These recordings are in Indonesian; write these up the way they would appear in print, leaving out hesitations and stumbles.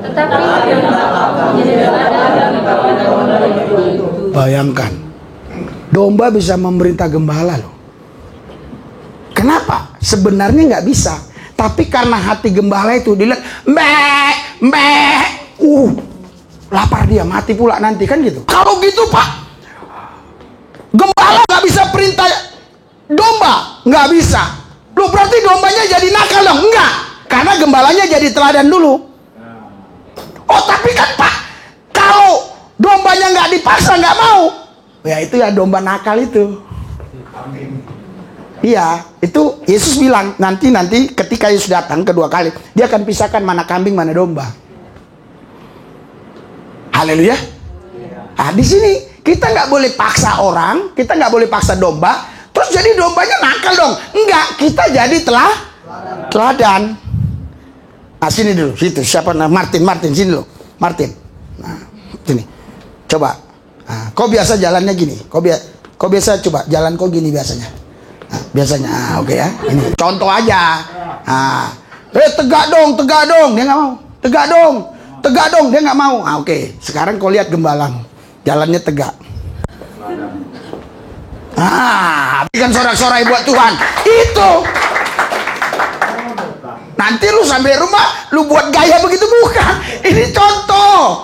Tetapi bayangkan, domba bisa memerintah gembala loh. Kenapa? Sebenarnya nggak bisa. Tapi karena hati gembala itu dilihat, lapar dia, mati pula nanti, kan gitu. Kalau gitu Pak, gembala nggak bisa perintah domba, nggak bisa. Loh, berarti dombanya jadi nakal dong? Enggak, karena gembalanya jadi teladan dulu. Oh, tapi kan Pak, kalau dombanya nggak dipaksa, nggak mau, ya itu ya domba nakal itu. Iya, itu Yesus bilang nanti ketika Yesus datang kedua kali, dia akan pisahkan mana kambing mana domba. Haleluya. Nah, di sini kita nggak boleh paksa orang, kita nggak boleh paksa domba, terus jadi dombanya nakal dong. Enggak, kita jadi teladan. Nah, sini dulu, situ siapa? Martin sini dulu, Martin. Nah, sini, coba. Nah, kau biasa jalannya gini, kau biasa coba jalan kau gini biasanya. Nah, biasanya, oke ya, ini contoh aja. Nah, tegak dong, dia nggak mau. Tegak dong, dia nggak mau. Ah, oke, sekarang kau lihat gembalamu, jalannya tegak. Kan sorak-sorai buat Tuhan. Itu. Nanti lu sampai rumah, lu buat gaya begitu bukan? Ini contoh.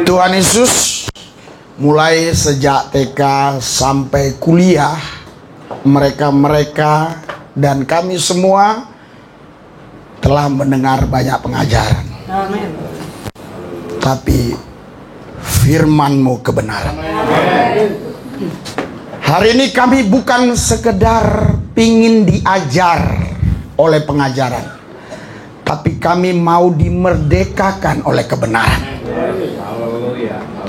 Tuhan Yesus mulai sejak TK sampai kuliah, mereka dan kami semua telah mendengar banyak pengajaran. Amin. Tapi firman-Mu kebenaran. Hari ini kami bukan sekedar pingin diajar oleh pengajaran, tapi kami mau dimerdekakan oleh kebenaran.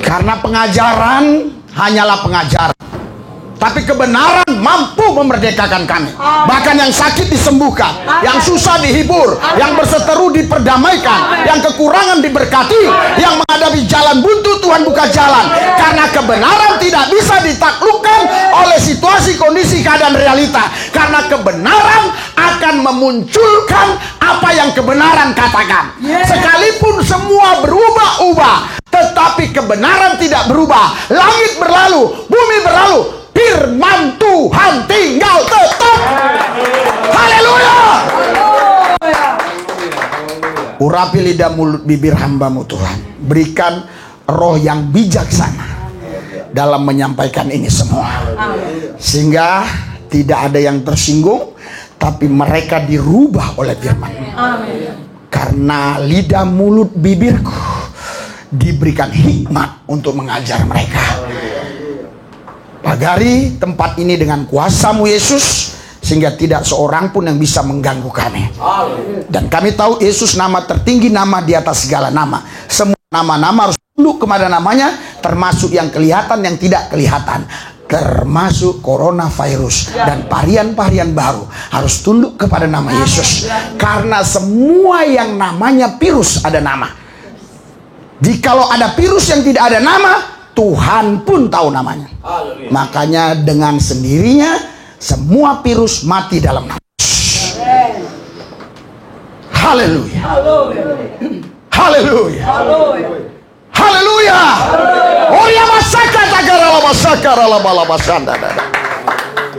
Karena pengajaran hanyalah pengajaran, tapi kebenaran mampu memerdekakan kami. Bahkan yang sakit disembuhkan, yang susah dihibur, yang berseteru diperdamaikan, yang kekurangan diberkati, yang menghadapi jalan buntu Tuhan buka jalan. Karena kebenaran tidak bisa ditaklukkan oleh situasi, kondisi, keadaan, realita. Karena kebenaran akan memunculkan apa yang kebenaran katakan. Sekalipun semua berubah-ubah, tetapi kebenaran tidak berubah. Langit berlalu, bumi berlalu, firman Tuhan tinggal tetap. Haleluya. Urapi lidah mulut bibir hamba-Mu Tuhan. Berikan roh yang bijaksana dalam menyampaikan ini semua, sehingga tidak ada yang tersinggung, tapi mereka dirubah oleh firman. Karena lidah mulut bibirku diberikan hikmat untuk mengajar mereka. Pagari tempat ini dengan kuasa-Mu Yesus, sehingga tidak seorang pun yang bisa mengganggu kami. Dan kami tahu Yesus nama tertinggi, nama di atas segala nama. Semua nama-nama harus tunduk kepada namanya, termasuk yang kelihatan, yang tidak kelihatan, termasuk coronavirus dan varian-varian baru harus tunduk kepada nama Yesus. Karena semua yang namanya virus ada nama. Jikalau ada virus yang tidak ada nama, Tuhan pun tahu namanya. Makanya dengan sendirinya semua virus mati dalam nama Yesus. Haleluya. Haleluya. Haleluya. Oh ya,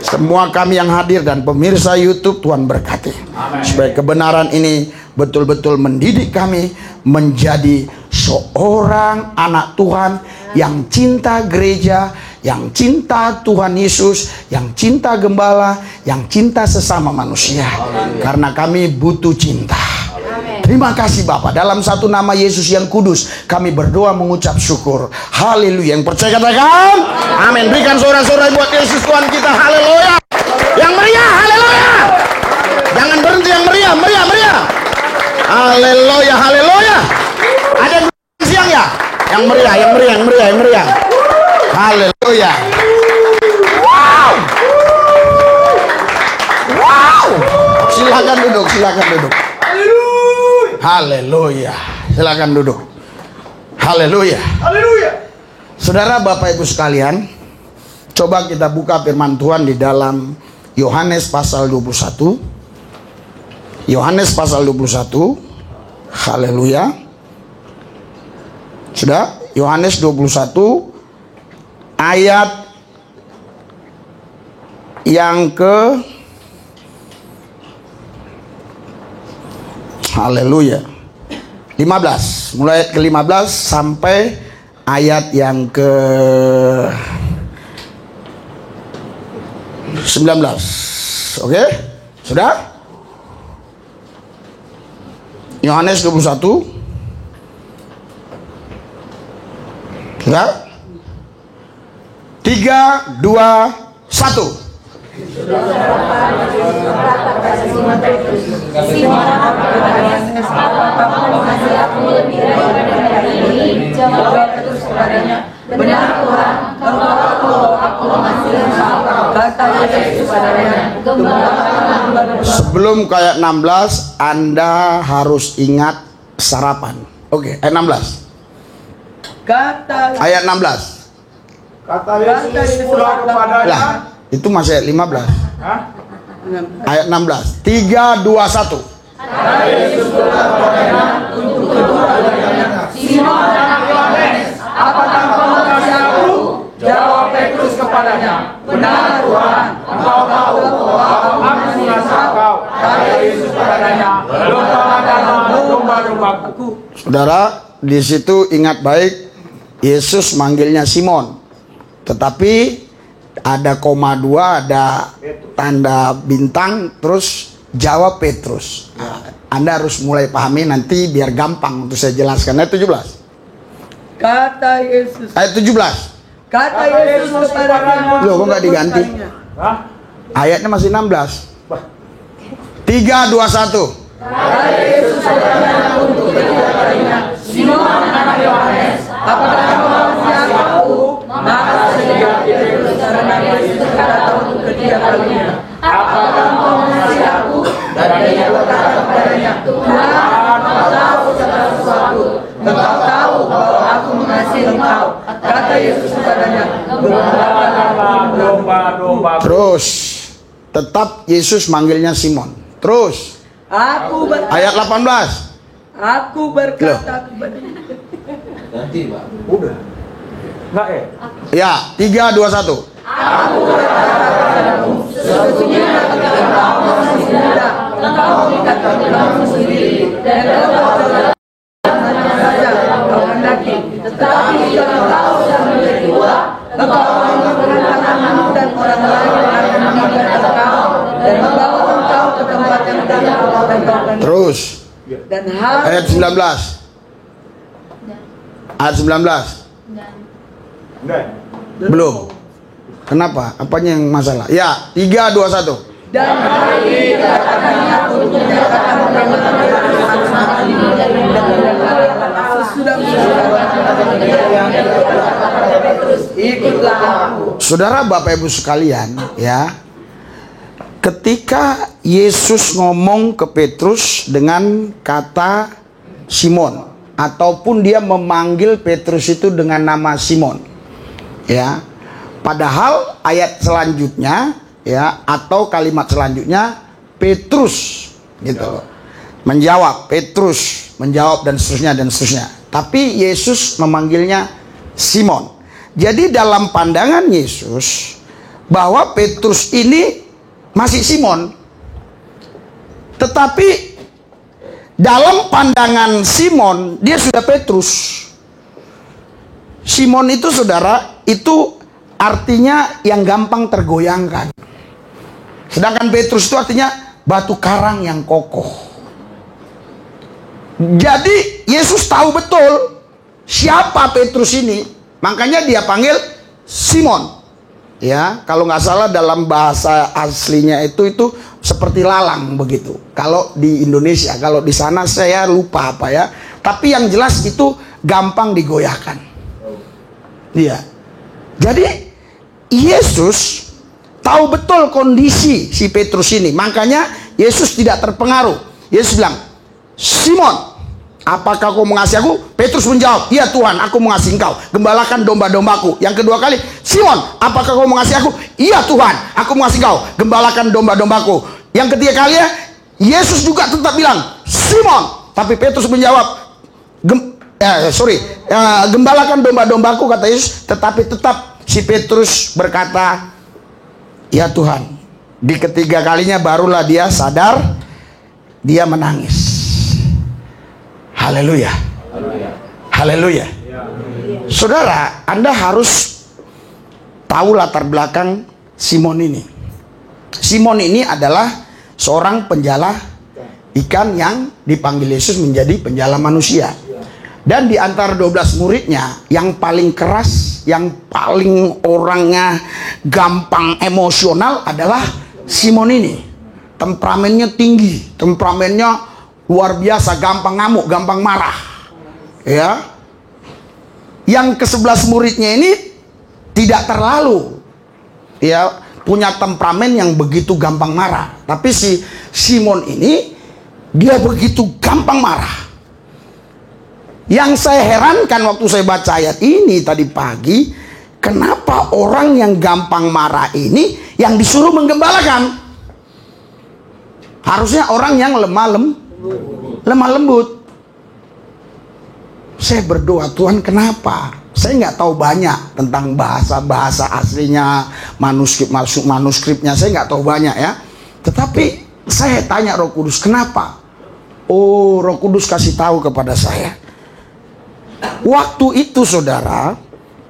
semua kami yang hadir dan pemirsa YouTube, Tuhan berkati. Supaya kebenaran ini betul-betul mendidik kami menjadi seorang anak Tuhan yang cinta gereja, yang cinta Tuhan Yesus, yang cinta gembala, yang cinta sesama manusia. Karena kami butuh cinta. Terima kasih Bapak. Dalam satu nama Yesus yang kudus, kami berdoa mengucap syukur. Haleluya. Yang percaya katakan amin. Berikan sorak-sorai buat Yesus Tuhan kita. Haleluya. Yang meriah. Haleluya. Jangan berhenti, yang meriah, meriah, meriah. Haleluya, haleluya. Ada siang ya? Yang meriah, yang meriah, yang meriah, yang meriah. Haleluya. Wow. Wow. Silakan duduk, silakan duduk. Haleluya. Silakan duduk. Haleluya. Haleluya. Saudara, Bapak Ibu sekalian, coba kita buka firman Tuhan di dalam Yohanes pasal 21. Yohanes pasal 21. Haleluya. Sudah? Yohanes 21 ayat yang ke haleluya 15, mulai ke 15 sampai ayat yang ke 19. Oke? Sudah? Yohanes 21. Sudah? 3, 2, 1. Benar Tuhan, kalau aku mengasihi engkau, kata Yesus padanya, gembalakanlah. Sebelum kayak 16, Anda harus ingat sarapan. Oke, ayat 16. Ayat 16. Kata Yesus kepadanya. Lah, itu masih ayat 15. Ayat 16. 3, 2, 1. Kata Yesus kepadanya untuk kedua kalinya, Simon anak Yohanes, apakah kau mengasihi aku? Jawab Petrus kepadanya, benar Tuhan, engkau tahu bahwa aku mengasihi engkau. Kata Yesus kepadanya, domba dan domba-dombaku. Saudara, di situ ingat baik, Yesus manggilnya Simon. Tetapi ada koma 2, ada tanda bintang, terus jawab Petrus. Anda harus mulai pahami nanti biar gampang untuk saya jelaskan. Ayat 17. Kata Yesus. Ayat 17. Kata Yesus kepadanya. Loh, kok nggak diganti? Hah? Ayatnya masih 16. 3, 2, 1. Kata Yesus kepadanya untuk ketiga kalinya, Simon anak Yohanes, apakah engkau mengasihi aku? Maka sehingga Petrus karena Yesus berkata untuk ketiga kalinya, apakah engkau mengasihi aku? Dan dia berkata kepadanya, Tuhan, engkau tahu segala sesuatu. Engkau tahu bahwa aku mengasihi engkau. Kata Yesus kepadanya, gembalakanlah Domba-domba. Terus tetap Yesus manggilnya Simon. Terus Aku ayat 18. Aku berkata kepada Ganti Pak. Udah. Enggak Ya, 3, 2, 1. Aku berkata kepadamu, sesungguhnya ketika engkau masih muda, engkau mengikat kamu sendiri, dan engkau adalah saja engkau hendaki. Tetapi jika engkau sudah menjadi tua, engkau akan menggunakan anakmu dan orang lain akan mengikat engkau dan membawa engkau ke tempat yang tidak engkau hendaki. Terus Dan hal ayat 19. Ayat 19. Enggak. Belum. Kenapa? Apanya yang masalah? Ya, 3, 2, 1. dan hari ini dikatakannya untuk menyatakan ikutlah aku. Saudara, Bapak Ibu sekalian, ya. Ketika Yesus ngomong ke Petrus dengan kata Simon, ataupun dia memanggil Petrus itu dengan nama Simon, ya. Padahal ayat selanjutnya, ya, atau kalimat selanjutnya Petrus, gitu loh, menjawab, Petrus menjawab, dan seterusnya. Tapi Yesus memanggilnya Simon. Jadi dalam pandangan Yesus bahwa Petrus ini masih Simon, tetapi dalam pandangan Simon dia sudah Petrus. Simon itu, saudara, itu artinya yang gampang tergoyangkan. Sedangkan Petrus itu artinya batu karang yang kokoh. Jadi Yesus tahu betul siapa Petrus ini, makanya dia panggil Simon. Ya, kalau nggak salah dalam bahasa aslinya itu seperti lalang begitu. Kalau di Indonesia, kalau di sana saya lupa apa ya. Tapi yang jelas itu gampang digoyahkan. Iya. Jadi Yesus tahu betul kondisi si Petrus ini. Makanya Yesus tidak terpengaruh. Yesus bilang, Simon, apakah kau mengasihi aku? Petrus menjawab, iya Tuhan, aku mengasihi engkau. Gembalakan domba-dombaku. Yang kedua kali, Simon, apakah kau mengasihi aku? Iya Tuhan, aku mengasihi engkau. Gembalakan domba-dombaku. Yang ketiga kali ya, Yesus juga tetap bilang, Simon. Tapi Petrus menjawab, gembalakan domba-dombaku, kata Yesus. Tetapi tetap si Petrus berkata, ya Tuhan. Di ketiga kalinya barulah dia sadar, dia menangis. Haleluya. Haleluya. Saudara, Anda harus tahu latar belakang Simon ini. Simon ini adalah seorang penjala ikan yang dipanggil Yesus menjadi penjala manusia. Dan di antara 12 muridnya, yang paling keras, yang paling orangnya gampang emosional adalah Simon ini. Temperamennya tinggi, temperamennya luar biasa, gampang ngamuk, gampang marah. Ya. Yang ke-11 muridnya ini tidak terlalu, ya, punya temperamen yang begitu gampang marah. Tapi si Simon ini dia begitu gampang marah. Yang saya herankan waktu saya baca ayat ini tadi pagi, kenapa orang yang gampang marah ini yang disuruh menggembalakan? Harusnya orang yang lemah lembut. Saya berdoa, Tuhan, kenapa? Saya nggak tahu banyak tentang bahasa aslinya, manuskripnya saya nggak tahu banyak ya. Tetapi saya tanya Roh Kudus, kenapa? Oh, Roh Kudus kasih tahu kepada saya, Waktu itu saudara,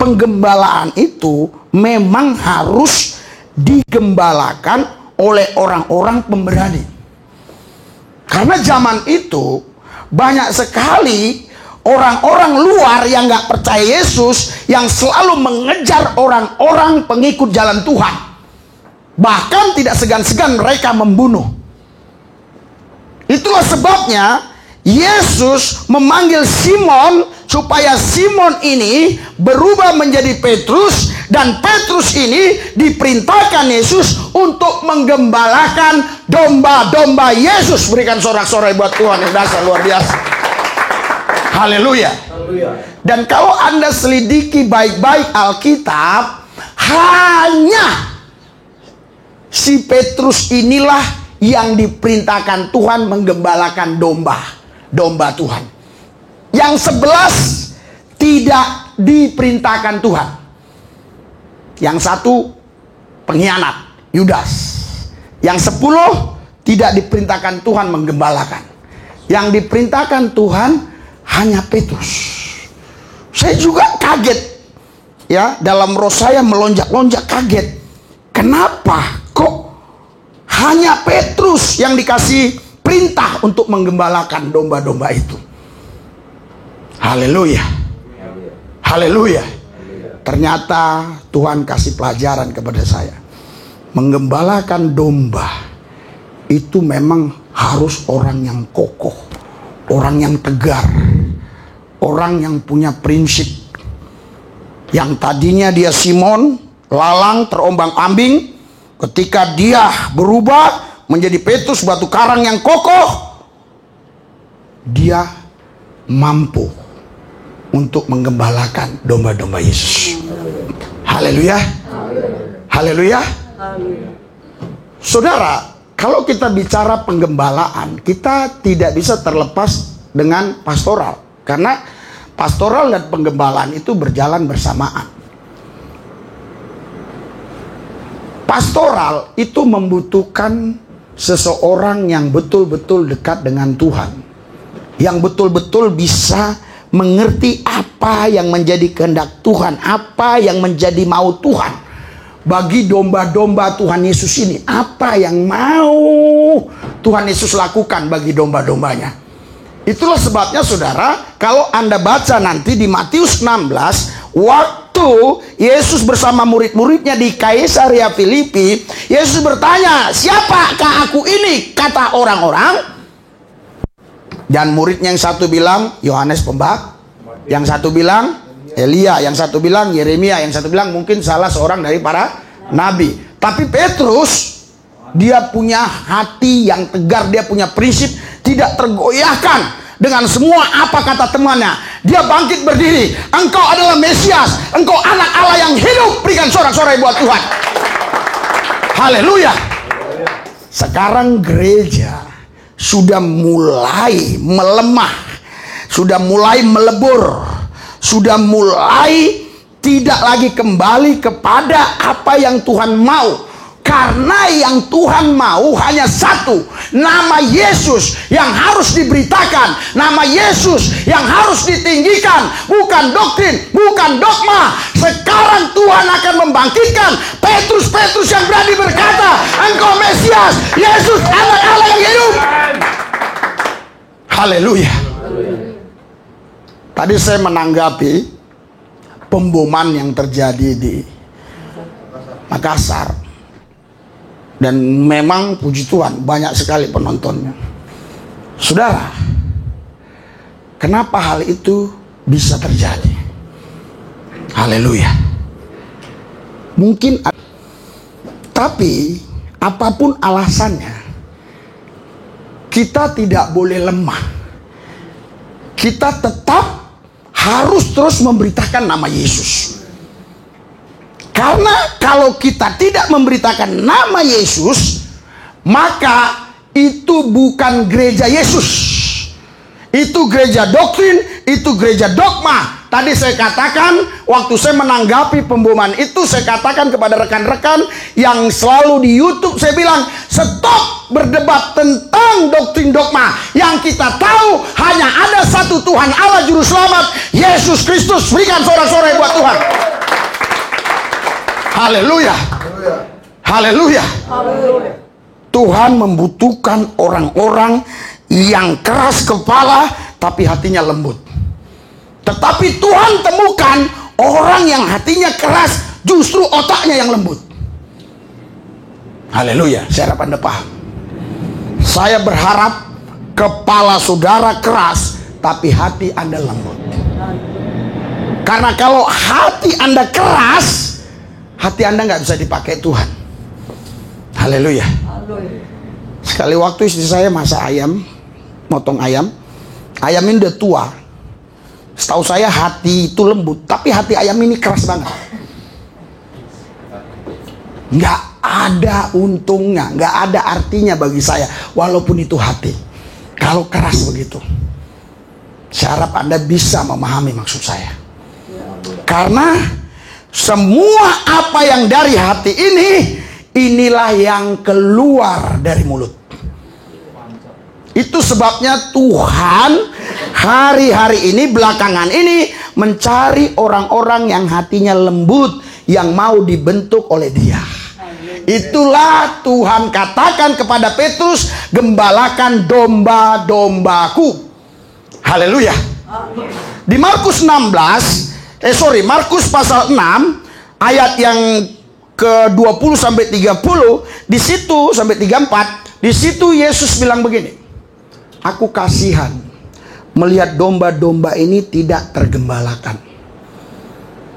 penggembalaan itu memang harus digembalakan oleh orang-orang pemberani. Karena zaman itu banyak sekali orang-orang luar yang gak percaya Yesus, yang selalu mengejar orang-orang pengikut jalan Tuhan. Bahkan tidak segan-segan mereka membunuh. Itulah sebabnya Yesus memanggil Simon supaya Simon ini berubah menjadi Petrus, dan Petrus ini diperintahkan Yesus untuk menggembalakan domba-domba Yesus. Berikan sorak-sorai buat Tuhan yang dasar luar biasa. Haleluya. Dan kalau Anda selidiki baik-baik Alkitab, hanya si Petrus inilah yang diperintahkan Tuhan menggembalakan domba Tuhan. Yang 11 tidak diperintahkan Tuhan. Yang 1 pengkhianat, Yudas. Yang 10 tidak diperintahkan Tuhan menggembalakan. Yang diperintahkan Tuhan hanya Petrus. Saya juga kaget, ya, dalam roh saya melonjak-lonjak kaget. Kenapa kok hanya Petrus yang dikasih perintah untuk menggembalakan domba-domba itu? Haleluya. Haleluya. Ternyata Tuhan kasih pelajaran kepada saya. Menggembalakan domba itu memang harus orang yang kokoh, orang yang tegar, orang yang punya prinsip. Yang tadinya dia Simon, lalang, terombang-ambing, ketika dia berubah menjadi Petrus, batu karang yang kokoh, dia mampu untuk menggembalakan domba-domba Yesus. Haleluya. Haleluya. Saudara, kalau kita bicara penggembalaan, kita tidak bisa terlepas dengan pastoral. Karena pastoral dan penggembalaan itu berjalan bersamaan. Pastoral itu membutuhkan seseorang yang betul-betul dekat dengan Tuhan, yang betul-betul bisa mengerti apa yang menjadi kehendak Tuhan, apa yang menjadi mau Tuhan bagi domba-domba Tuhan Yesus ini. Apa yang mau Tuhan Yesus lakukan bagi domba-dombanya. Itulah sebabnya saudara, kalau Anda baca nanti di Matius 16, waktu Yesus bersama murid-muridnya di Kaisarea Filipi, Yesus bertanya, siapakah aku ini? Kata orang-orang. Dan muridnya yang satu bilang Yohanes Pembaptis, yang satu bilang Elia, yang satu bilang Yeremia, yang satu bilang mungkin salah seorang dari para nabi. Tapi Petrus, dia punya hati yang tegar, dia punya prinsip, tidak tergoyahkan dengan semua apa kata temannya. Dia bangkit berdiri, engkau adalah Mesias, engkau anak Allah yang hidup. Berikan sorak-sorai buat Tuhan. Haleluya. Sekarang gereja sudah mulai melemah, sudah mulai melebur, sudah mulai tidak lagi kembali kepada apa yang Tuhan mau. Karena yang Tuhan mau hanya satu, nama Yesus yang harus diberitakan, nama Yesus yang harus ditinggikan, bukan doktrin, bukan dogma. Sekarang Tuhan akan membangkitkan Petrus-Petrus yang berani berkata, engkau Mesias, Yesus anak Allah yang hidup. Haleluya. Tadi saya menanggapi pemboman yang terjadi di Makassar. Dan memang puji Tuhan banyak sekali penontonnya. Saudara, kenapa hal itu bisa terjadi? Haleluya. Mungkin, tapi apapun alasannya, kita tidak boleh lemah. Kita tetap harus terus memberitakan nama Yesus. Karena kalau kita tidak memberitakan nama Yesus, maka itu bukan gereja Yesus. Itu gereja doktrin, itu gereja dogma. tadi saya katakan, waktu saya menanggapi pemboman itu, saya katakan kepada rekan-rekan yang selalu di YouTube, saya bilang, stop berdebat tentang doktrin dogma. Yang kita tahu hanya ada satu Tuhan Allah Juru Selamat, Yesus Kristus. Berikan sorak-sorai buat Tuhan. Haleluya. Haleluya. Tuhan membutuhkan orang-orang yang keras kepala tapi hatinya lembut. Tetapi Tuhan temukan orang yang hatinya keras, justru otaknya yang lembut. Haleluya. Saya harap Anda paham. Saya berharap kepala saudara keras tapi hati Anda lembut. Karena kalau hati Anda keras, hati Anda nggak bisa dipakai Tuhan. Haleluya. Sekali waktu istri saya masak ayam, motong ayam. Ayam ini udah tua. Setahu saya hati itu lembut, tapi hati ayam ini keras banget. Nggak ada untungnya, nggak ada artinya bagi saya, walaupun itu hati. Kalau keras begitu, saya harap Anda bisa memahami maksud saya. Karena semua apa yang dari hati ini, inilah yang keluar dari mulut. Itu sebabnya Tuhan hari-hari ini, belakangan ini, mencari orang-orang yang hatinya lembut, yang mau dibentuk oleh Dia. Itulah Tuhan katakan kepada Petrus, gembalakan domba-dombaku. Haleluya. Di Markus 16, Markus pasal 6 ayat yang ke-20 sampai 30, di situ sampai 34, di situ Yesus bilang begini, aku kasihan melihat domba-domba ini tidak tergembalakan.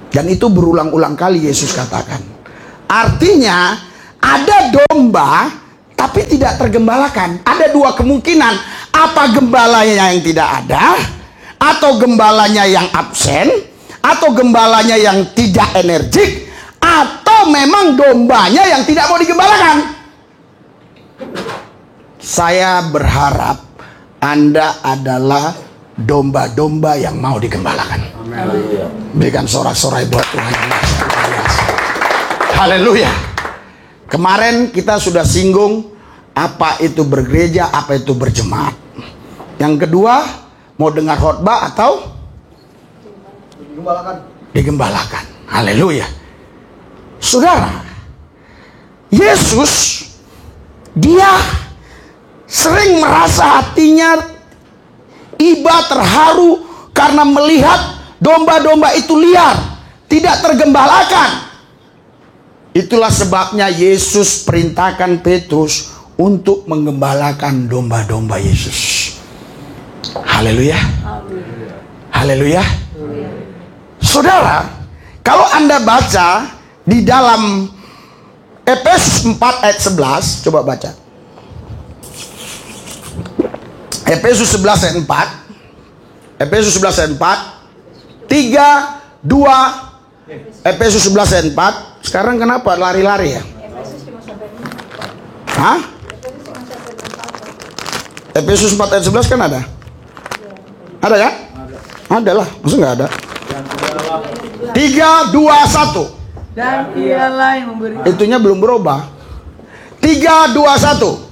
Dan itu berulang-ulang kali Yesus katakan. Artinya ada domba tapi tidak tergembalakan. Ada dua kemungkinan, apa gembalanya yang tidak ada, atau gembalanya yang absen, atau gembalanya yang tidak energik, atau memang dombanya yang tidak mau digembalakan. Saya berharap Anda adalah domba-domba yang mau digembalakan. Berikan sorak-sorai buat Tuhan. Haleluya. Kemarin kita sudah singgung apa itu bergereja, apa itu berjemaat. Yang kedua, mau dengar khotbah atau digembalakan. Haleluya. Saudara, Yesus, Dia sering merasa hatinya iba, terharu karena melihat domba-domba itu liar, tidak tergembalakan. Itulah sebabnya Yesus perintahkan Petrus untuk menggembalakan domba-domba Yesus. Haleluya. Haleluya. Saudara, kalau Anda baca di dalam Efesus 4 ayat 11, coba baca. Efesus 11 ayat 4. Efesus 11 ayat 4. 3, 2. Efesus 11 ayat 4. Sekarang kenapa lari-lari ya? Hah? Efesus 4 ayat 11 kan ada? Ada ya? Ada lah, masa nggak ada? 3, 2, 1. Dan Dialah yang memberi. Itunya belum berubah. 3, 2, 1.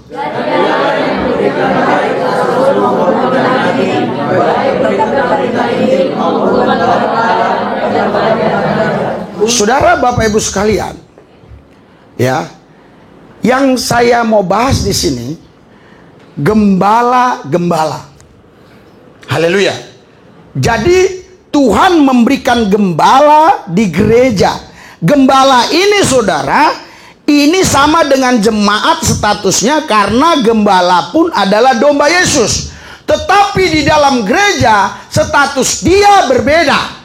Saudara, Bapak Ibu sekalian, ya, yang saya mau bahas di sini, gembala-gembala. Haleluya. Jadi Tuhan memberikan gembala di gereja. Gembala ini, saudara, ini sama dengan jemaat statusnya, karena gembala pun adalah domba Yesus. Tetapi di dalam gereja status dia berbeda.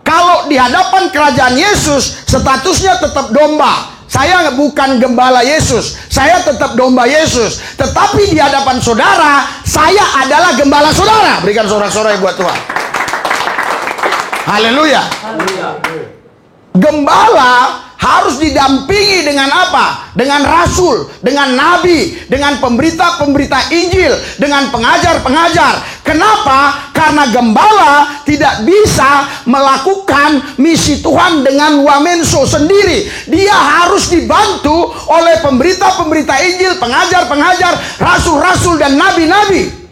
Kalau di hadapan kerajaan Yesus, statusnya tetap domba. Saya bukan gembala Yesus, saya tetap domba Yesus. Tetapi di hadapan saudara, saya adalah gembala saudara. Berikan sorak-sorai buat Tuhan. Haleluya. Gembala harus didampingi dengan apa? Dengan rasul, dengan nabi, dengan pemberita-pemberita Injil, dengan pengajar-pengajar. Kenapa? Karena gembala tidak bisa melakukan misi Tuhan dengan wamenso sendiri. Dia harus dibantu oleh pemberita-pemberita Injil, pengajar-pengajar, rasul-rasul dan nabi-nabi.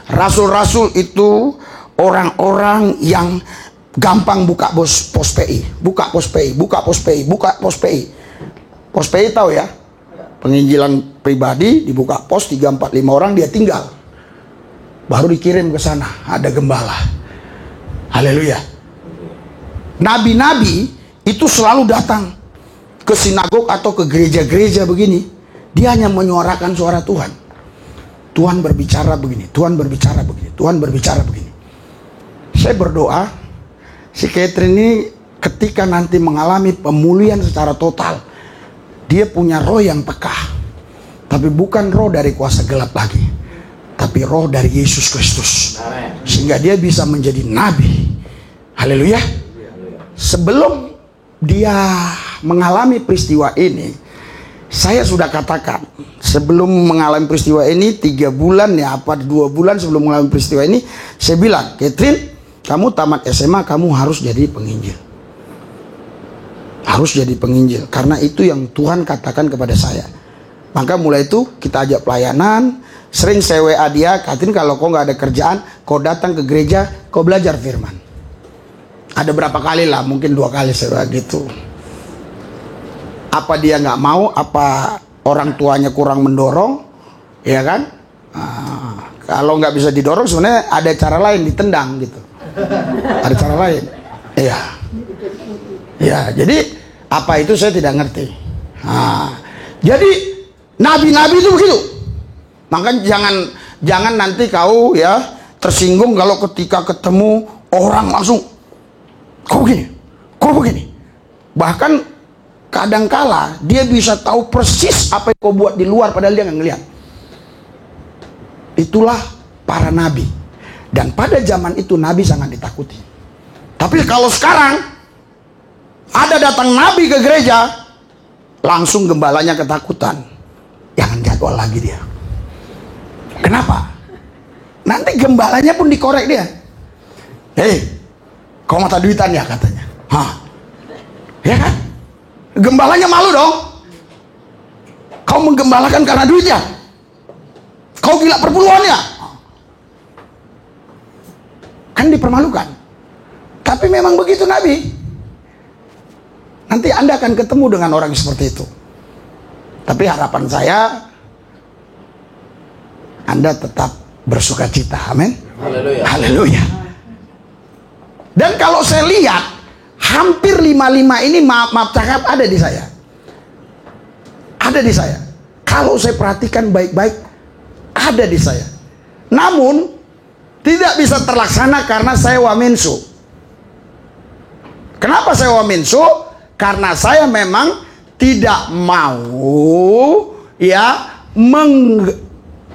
Rasul-rasul itu orang-orang yang gampang buka pos PI, buka pos PI, buka pos PI, buka pos PI. Pos PI tahu ya? Penginjilan pribadi dibuka pos 3, 4, 5 orang, dia tinggal. Baru dikirim ke sana, ada gembala. Haleluya. Nabi-nabi itu selalu datang ke sinagog atau ke gereja-gereja begini. Dia hanya menyuarakan suara Tuhan. Tuhan berbicara begini, Tuhan berbicara begini, Tuhan berbicara begini. Saya berdoa si Catherine ini ketika nanti mengalami pemulihan secara total, dia punya roh yang peka. Tapi bukan roh dari kuasa gelap lagi, tapi roh dari Yesus Kristus. Sehingga dia bisa menjadi nabi. Haleluya. Sebelum dia mengalami peristiwa ini, saya sudah katakan, sebelum mengalami peristiwa ini 3 bulan ya, apa 2 bulan sebelum mengalami peristiwa ini, saya bilang, Catherine, kamu tamat SMA, kamu harus jadi penginjil. Harus jadi penginjil. Karena itu yang Tuhan katakan kepada saya. Maka mulai itu kita ajak pelayanan. Sering saya WA dia, Catherine, kalau kau nggak ada kerjaan, kau datang ke gereja, kau belajar firman. Ada berapa kali lah, mungkin 2 kali saya WA gitu. Apa dia nggak mau, apa orang tuanya kurang mendorong, ya kan? Kalau nggak bisa didorong, sebenarnya ada cara lain, ditendang gitu. Ada cara lain. Iya. Ya, jadi apa itu saya tidak ngerti. Jadi nabi-nabi itu begitu. Maka jangan nanti kau ya tersinggung kalau ketika ketemu orang langsung kau begini. Bahkan kadangkala dia bisa tahu persis apa yang kau buat di luar padahal dia nggak ngeliat. Itulah para nabi. Dan pada zaman itu nabi sangat ditakuti. Tapi kalau sekarang ada datang nabi ke gereja, langsung gembalanya ketakutan. Jangan jadwal lagi dia. Kenapa? Nanti gembalanya pun dikorek dia. Hei, kau mata duitan ya katanya. Ya kan? Gembalanya malu dong. Kau menggembalakan karena duitnya. Kau gila perpuluhannya. Kan dipermalukan. Tapi memang begitu nabi. Nanti Anda akan ketemu dengan orang seperti itu. Tapi harapan saya Anda tetap bersuka cita. Amin. Haleluya. Haleluya. Dan kalau saya lihat hampir 55 ini maaf cakap ada di saya. Ada di saya. Kalau saya perhatikan baik-baik, ada di saya. Namun tidak bisa terlaksana karena saya wamenso. Kenapa saya wamenso? Karena saya memang tidak mau ya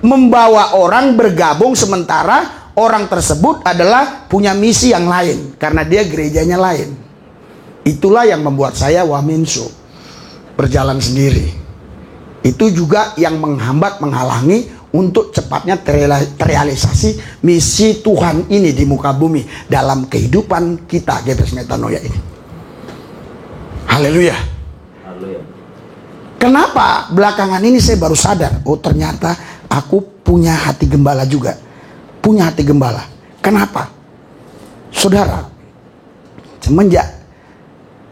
membawa orang bergabung sementara orang tersebut adalah punya misi yang lain karena dia gerejanya lain. Itulah yang membuat saya wamenso, berjalan sendiri. Itu juga yang menghalangi untuk cepatnya terrealisasi misi Tuhan ini di muka bumi dalam kehidupan kita Gebres Metanoia ini. Haleluya. Kenapa belakangan ini saya baru sadar, oh ternyata aku punya hati gembala juga. Punya hati gembala. Kenapa? Saudara, semenjak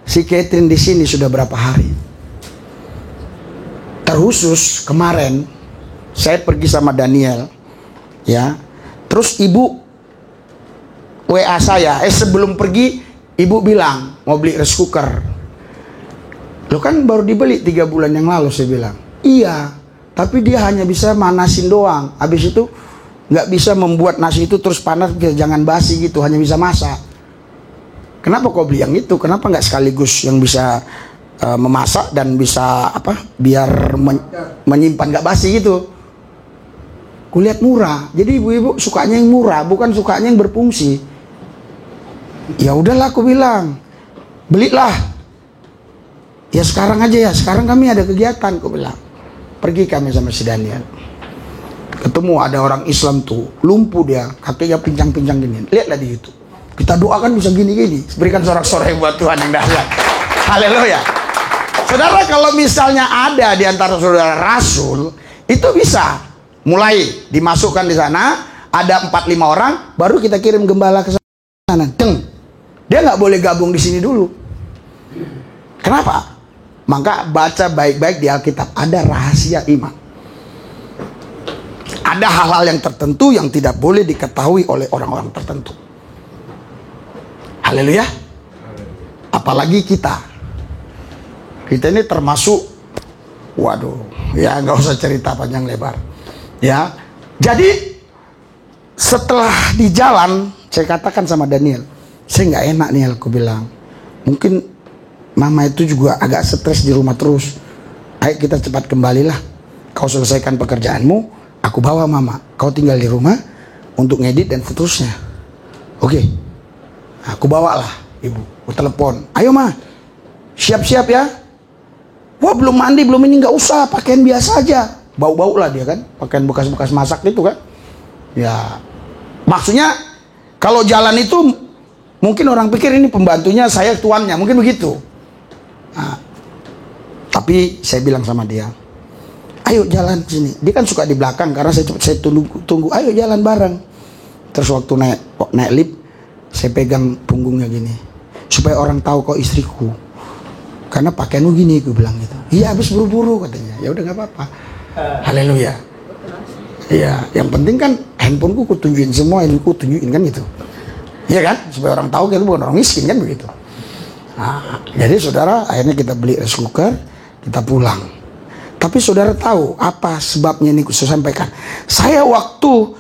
si Catherine di sini sudah berapa hari? Terkhusus kemarin saya pergi sama Daniel, ya. Terus ibu WA saya, sebelum pergi ibu bilang mau beli rice cooker. Lo kan baru dibeli 3 bulan yang lalu, saya bilang. Iya, tapi dia hanya bisa manasin doang. Habis itu nggak bisa membuat nasi itu terus panas, jangan basi gitu, hanya bisa masak. Kenapa kau beli yang itu? Kenapa nggak sekaligus yang bisa memasak dan bisa apa? Biar menyimpan nggak basi gitu. Kulihat murah. Jadi ibu-ibu sukanya yang murah, bukan sukanya yang berfungsi. Ya udahlah aku bilang, belilah. Ya sekarang aja ya, sekarang kami ada kegiatan, aku bilang. Pergi kami sama si Daniel. Ketemu ada orang Islam tuh, lumpuh dia, kakinya pincang-pincang gini. Lihatlah di YouTube. Kita doakan bisa gini-gini. Berikan sorak-sorai buat Tuhan yang dahsyat. Haleluya. Saudara, kalau misalnya ada di antara saudara rasul, itu bisa mulai dimasukkan di sana. Ada 4-5 orang, baru kita kirim gembala ke sana. Dia nggak boleh gabung di sini dulu. Kenapa? Maka baca baik-baik di Alkitab. Ada rahasia iman. Ada hal-hal yang tertentu yang tidak boleh diketahui oleh orang-orang tertentu. Haleluya. Apalagi kita ini termasuk, waduh, ya nggak usah cerita panjang lebar. Ya, jadi setelah di jalan, saya katakan sama Daniel, saya nggak enak nih, aku bilang, mungkin mama itu juga agak stres di rumah terus. Ayo kita cepat kembalilah. Kau selesaikan pekerjaanmu, aku bawa mama. Kau tinggal di rumah untuk ngedit dan seterusnya. Oke. Aku bawalah ibu. Aku telepon. Ayo ma, siap-siap ya. Wah belum mandi, belum ini, nggak usah. Pakaian biasa aja. Bau-bau lah dia kan. Pakaian bekas-bekas masak itu kan. Ya. Maksudnya kalau jalan itu mungkin orang pikir ini pembantunya, saya tuannya. Mungkin begitu. Nah, tapi saya bilang sama dia, ayo jalan sini. Dia kan suka di belakang karena saya tunggu. Ayo jalan bareng. Terus waktu naik lift, saya pegang punggungnya gini, supaya orang tahu kau istriku. Karena pakaianmu gini, aku bilang gitu. Iya, habis buru-buru katanya. Ya udah nggak apa-apa. Haleluya. Iya, yang penting kan handphoneku ku tunjukin semua, ini ku tunjukin kan gitu. Iya kan? Supaya orang tahu kita bukan orang miskin kan begitu. Nah, jadi saudara, akhirnya kita beli rice cooker, kita pulang. Tapi saudara tahu apa sebabnya ini saya sampaikan. Saya waktu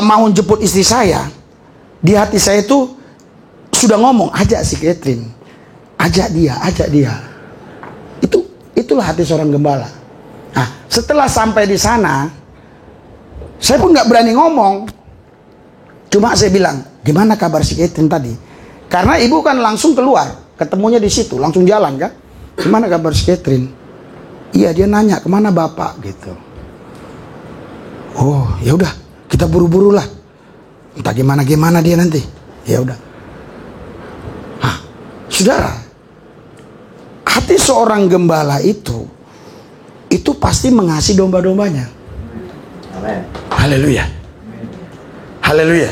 mau jemput istri saya, di hati saya itu sudah ngomong, ajak si Catherine, ajak dia. Itulah hati seorang gembala. Nah, setelah sampai di sana, saya pun nggak berani ngomong. Cuma saya bilang, gimana kabar si Catherine tadi? Karena ibu kan langsung keluar, ketemunya di situ, langsung jalan kan. Gimana kabar si Catherine? Iya, dia nanya kemana bapak gitu. Oh, ya udah, kita buru-buru lah. Entah gimana dia nanti. Ya udah. Nah, saudara, hati seorang gembala itu pasti mengasihi domba-dombanya. Amin. Haleluya. Haleluya.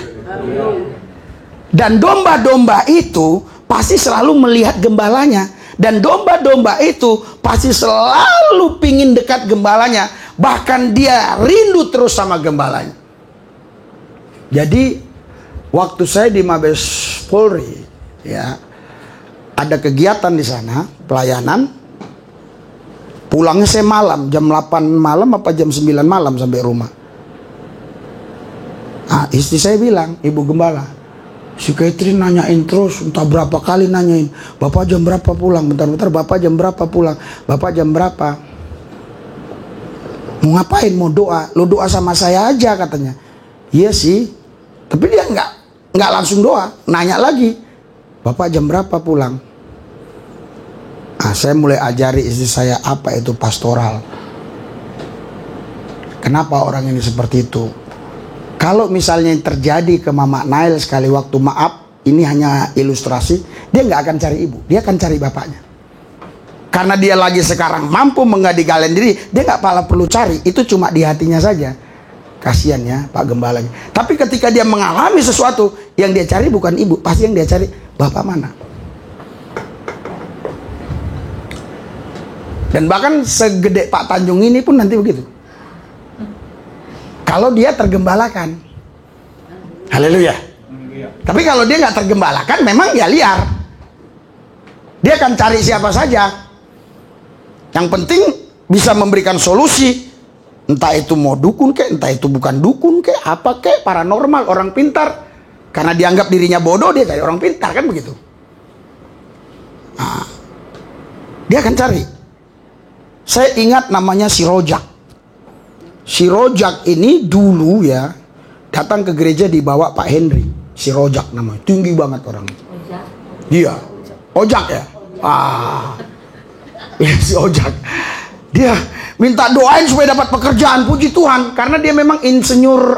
Dan domba-domba itu pasti selalu melihat gembalanya. Dan domba-domba itu pasti selalu pingin dekat gembalanya. Bahkan dia rindu terus sama gembalanya. Jadi waktu saya di Mabes Polri, ya, ada kegiatan di sana, pelayanan. Pulangnya saya malam, jam 8 malam apa jam 9 malam sampai rumah. Nah, istri saya bilang, ibu gembala, si Catherine nanyain terus, entah berapa kali nanyain, bapak jam berapa pulang, bentar-bentar bapak jam berapa pulang, bapak jam berapa. Mau ngapain? Mau doa? Lo doa sama saya aja katanya. Iya sih, tapi dia nggak langsung doa, nanya lagi, bapak jam berapa pulang? Nah, saya mulai ajari istri saya apa itu pastoral. Kenapa orang ini seperti itu? Kalau misalnya yang terjadi ke Mama Nail sekali waktu, maaf, ini hanya ilustrasi, dia nggak akan cari ibu, dia akan cari bapaknya. Karena dia lagi sekarang mampu menggalikan diri, dia nggak perlu cari, itu cuma di hatinya saja. Kasihan ya Pak Gembalanya. Tapi ketika dia mengalami sesuatu, yang dia cari bukan ibu, pasti yang dia cari bapak mana. Dan bahkan segede Pak Tanjung ini pun nanti begitu. Kalau dia tergembalakan. Haleluya. Tapi kalau dia nggak tergembalakan, memang ya liar. Dia akan cari siapa saja. Yang penting bisa memberikan solusi. Entah itu mau dukun kek, entah itu bukan dukun kek, apa kek, paranormal, orang pintar. Karena dianggap dirinya bodoh, dia cari orang pintar, kan begitu. Nah, dia akan cari. Saya ingat namanya si Rojak. Si Rojak ini dulu ya datang ke gereja dibawa Pak Henry. Si Rojak namanya, tinggi banget orangnya. Iya, Ojak ya. Ya, si ojek dia minta doain supaya dapat pekerjaan. Puji Tuhan, karena dia memang insinyur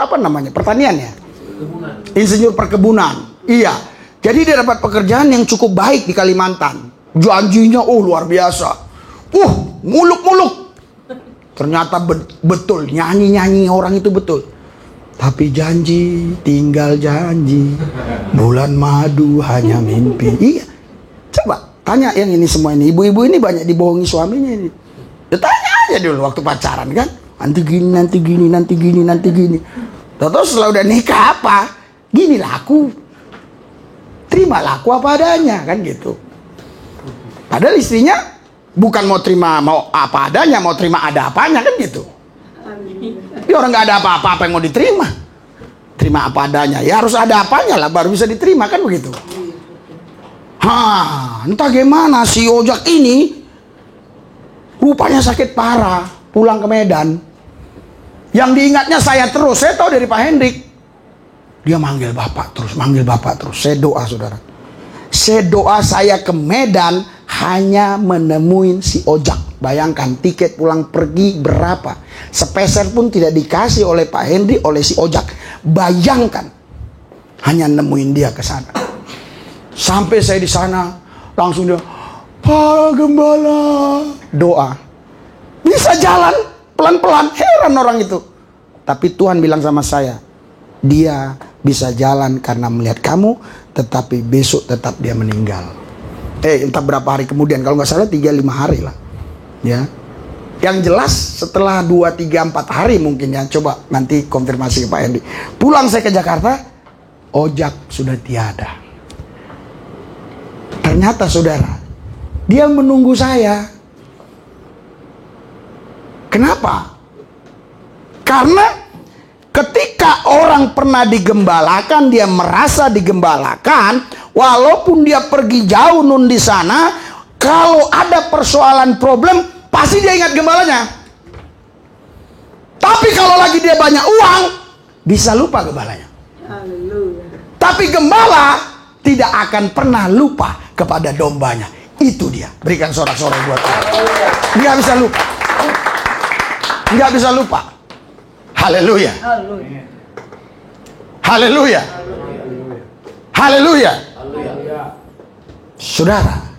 pertanian ya, insinyur perkebunan. Iya, jadi dia dapat pekerjaan yang cukup baik di Kalimantan. Janjinya luar biasa, muluk-muluk. Ternyata betul, nyanyi orang itu betul. Tapi janji tinggal janji, bulan madu hanya mimpi. Iya, coba tanya yang ini semua ini. Ibu-ibu ini banyak dibohongi suaminya ini. Ya, tanya aja dulu waktu pacaran kan. Nanti gini, nanti gini, nanti gini, nanti gini. Terus setelah udah nikah apa? Gini laku. Terimalah aku apa adanya kan gitu. Padahal istrinya bukan mau terima mau apa adanya, mau terima ada apanya kan gitu. Ya orang nggak ada apa-apa yang mau diterima. Terima apa adanya. Ya harus ada apanya lah baru bisa diterima kan begitu. Entah gimana si ojek ini rupanya sakit parah, pulang ke Medan. Yang diingatnya saya terus, saya tahu dari Pak Hendrik. Dia manggil bapak terus. Saya doa saudara. Saya doa saya ke Medan hanya menemuin si ojek. Bayangkan tiket pulang pergi berapa? Sepeser pun tidak dikasih oleh Pak Hendrik, oleh si ojek. Bayangkan hanya nemuin dia ke sana. Sampai saya di sana langsung dia, Pak Gembala, doa. Bisa jalan pelan-pelan, heran orang itu. Tapi Tuhan bilang sama saya, dia bisa jalan karena melihat kamu, tetapi besok tetap dia meninggal. Entah berapa hari kemudian, kalau nggak salah 3-5 hari lah. Ya, yang jelas setelah 2-3-4 hari mungkin ya, coba nanti konfirmasi ke Pak Hendy. Pulang saya ke Jakarta, ojek sudah tiada. Ternyata saudara, dia menunggu saya. Kenapa? Karena ketika orang pernah digembalakan, dia merasa digembalakan, walaupun dia pergi jauh nun di sana. Kalau ada persoalan problem, pasti dia ingat gembalanya. Tapi kalau lagi dia banyak uang, bisa lupa gembalanya. Tapi gembala tidak akan pernah lupa kepada dombanya. Itu dia. Berikan sorak-sorai buat dia. Nggak bisa lupa. Nggak bisa lupa. Haleluya. Haleluya. Haleluya. Saudara,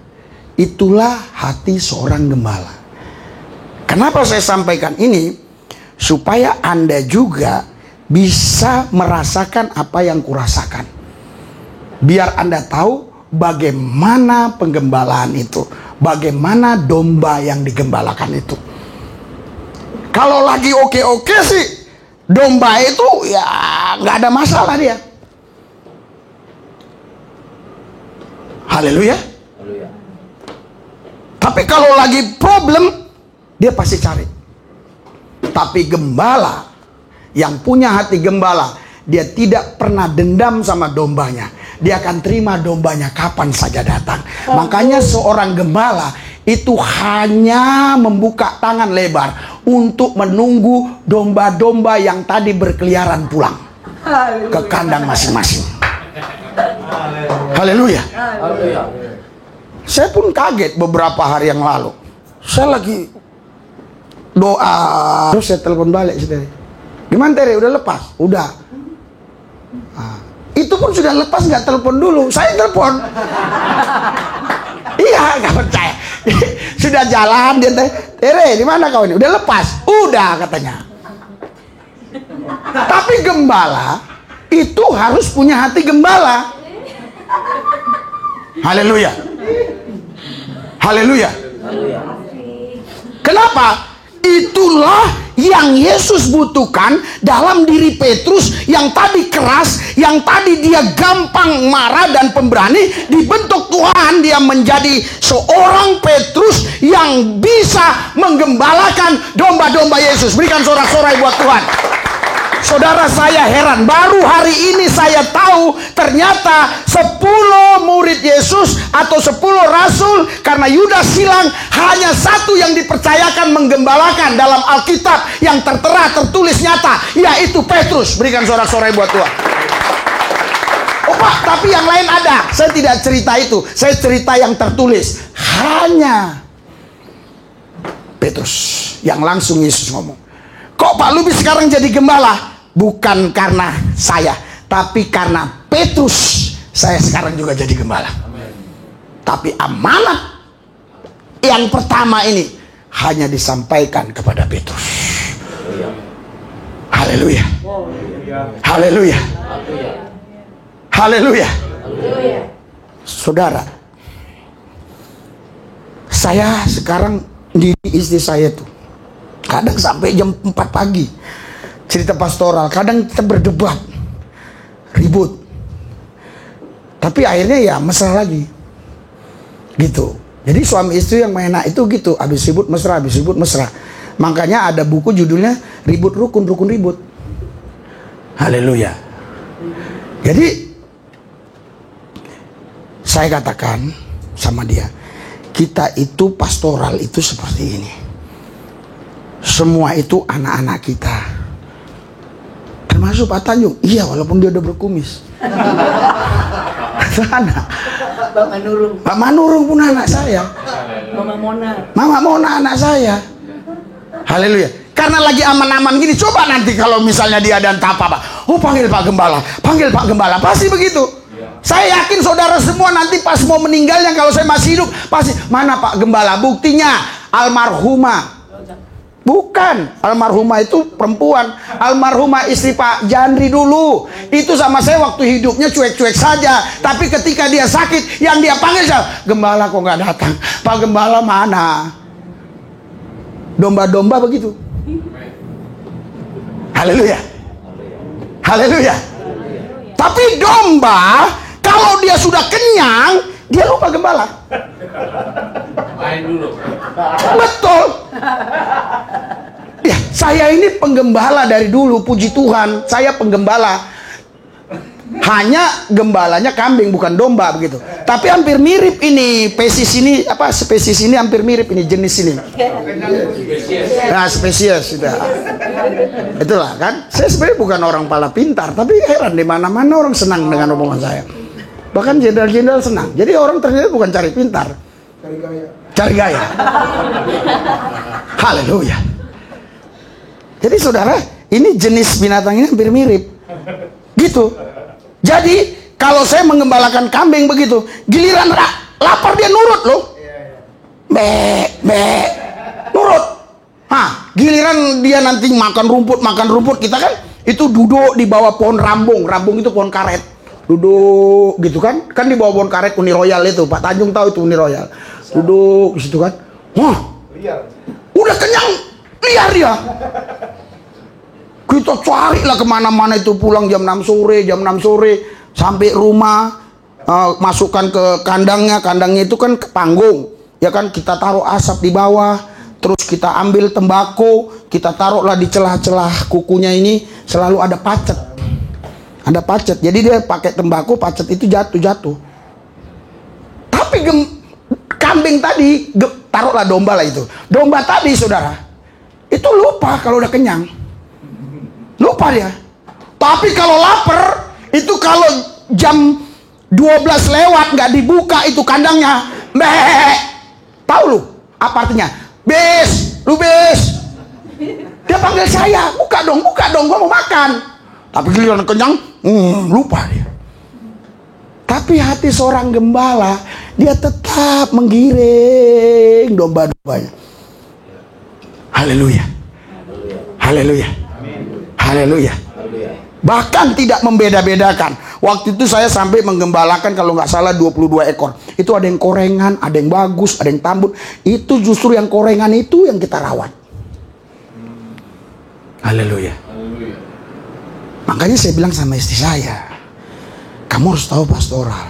itulah hati seorang gembala. Kenapa saya sampaikan ini? Supaya Anda juga bisa merasakan apa yang kurasakan. Biar Anda tahu bagaimana penggembalaan itu, bagaimana domba yang digembalakan itu. Kalau lagi oke-oke sih, domba itu ya nggak ada masalah dia. Haleluya. Tapi kalau lagi problem, dia pasti cari. Tapi gembala yang punya hati gembala, dia tidak pernah dendam sama dombanya. Dia akan terima dombanya kapan saja datang. Makanya seorang gembala itu hanya membuka tangan lebar untuk menunggu domba-domba yang tadi berkeliaran pulang ke kandang masing-masing. Haleluya. Saya pun kaget beberapa hari yang lalu. Saya lagi doa, terus saya telepon balik saudara. Gimana Tere? Udah lepas? Udah. Itu pun sudah lepas, nggak telepon dulu. Saya telepon. Iya, nggak percaya. Sudah jalan dia tanya, Tere, di mana kau ini? Udah lepas? Udah katanya. Tapi gembala itu harus punya hati gembala. Haleluya. Haleluya. Kenapa? Itulah yang Yesus butuhkan dalam diri Petrus yang tadi keras, yang tadi dia gampang marah dan pemberani. Dibentuk Tuhan, dia menjadi seorang Petrus yang bisa menggembalakan domba-domba Yesus. Berikan sorak-sorai buat Tuhan. Saudara, saya heran, baru hari ini saya tahu ternyata 10 murid Yesus atau 10 rasul, karena Yudas hilang, hanya satu yang dipercayakan menggembalakan dalam Alkitab yang tertera, tertulis nyata, yaitu Petrus. Berikan sorak-sorai buat Tuhan. Oh Pak, tapi yang lain ada. Saya tidak cerita itu, saya cerita yang tertulis. hanya Petrus yang langsung Yesus ngomong, kok Pak Lubis sekarang jadi gembala? Bukan karena saya, tapi karena Petrus saya sekarang juga jadi gembala. Tapi amanat yang pertama ini hanya disampaikan kepada Petrus. Haleluya. Haleluya. Haleluya. Saudara, saya sekarang di istri saya tuh kadang sampai jam 4 pagi cerita pastoral, kadang kita berdebat, ribut, tapi akhirnya ya mesra lagi gitu. Jadi suami istri yang enak itu gitu, habis ribut mesra, habis ribut mesra. Makanya ada buku judulnya Ribut Rukun, Rukun Ribut. Haleluya. Jadi saya katakan sama dia, kita itu pastoral itu seperti ini. Semua itu anak-anak kita, termasuk Pak Tanjung. Iya, walaupun dia udah berkumis. Anak Pak Manurung pun anak saya. Mama Mona anak saya. Haleluya. Karena lagi aman-aman gini, coba nanti kalau misalnya dia dan apa, oh panggil Pak Gembala, panggil Pak Gembala, pasti begitu. Saya yakin saudara semua nanti pas mau meninggalnya, kalau saya masih hidup pasti, mana Pak Gembala? Buktinya almarhumah. Bukan, almarhumah itu perempuan. Almarhumah istri Pak Jandri dulu. Itu sama saya waktu hidupnya cuek-cuek saja. Tapi ketika dia sakit, yang dia panggil siapa? Gembala kok nggak datang? Pak Gembala mana? Domba-domba begitu. Haleluya. Haleluya. Tapi domba, kalau dia sudah kenyang, dia lupa gembala. Main dulu. Betul. Ya, saya ini penggembala dari dulu, puji Tuhan. Saya penggembala. Hanya gembalanya kambing, bukan domba begitu. Tapi hampir mirip ini, spesies ini hampir mirip ini, jenis ini. Nah, spesies sudah. Itulah kan. Saya sebenarnya bukan orang pala pintar, tapi heran di mana-mana orang senang dengan omongan saya. Bahkan jenderal-jenderal senang. Jadi orang ternyata bukan cari pintar, cari gaya. Haleluya. Jadi saudara, ini jenis binatang ini hampir mirip gitu. Jadi kalau saya mengembalakan kambing begitu, giliran lapar dia nurut loh. Nurut. Giliran dia nanti makan rumput, kita kan itu duduk di bawah pohon rambung. Rambung itu pohon karet. Duduk gitu kan di bawah pohon karet Uni Royal itu. Pak Tanjung tahu itu Uni Royal. Duduk di situ kan. Udah kenyang, liar dia. Kita carilah kemana-mana itu, pulang jam 6 sore sampai rumah, masukkan ke kandangnya itu kan ke panggung, ya kan, kita taruh asap di bawah, terus kita ambil tembakau, kita taruhlah di celah-celah kukunya ini, selalu ada pacet, jadi dia pakai tembakau, pacet itu jatuh. Tapi kambing tadi, taruhlah domba lah itu, domba tadi saudara, itu lupa kalau udah kenyang. Lupa dia. Tapi kalau lapar, itu kalau jam 12 lewat nggak dibuka itu kandangnya, tahu lu apa artinya? Lu bis. Dia panggil saya, buka dong, gua mau makan. Tapi giliran kenyang, lupa dia. Tapi hati seorang gembala, dia tetap menggiring domba-dombanya. Haleluya. Haleluya. Haleluya. Bahkan tidak membeda-bedakan. Waktu itu saya sampai menggembalakan kalau nggak salah 22 ekor. Itu ada yang korengan, ada yang bagus, ada yang tambut. Itu justru yang korengan itu yang kita rawat. Haleluya. Makanya saya bilang sama istri saya, kamu harus tahu pastoral.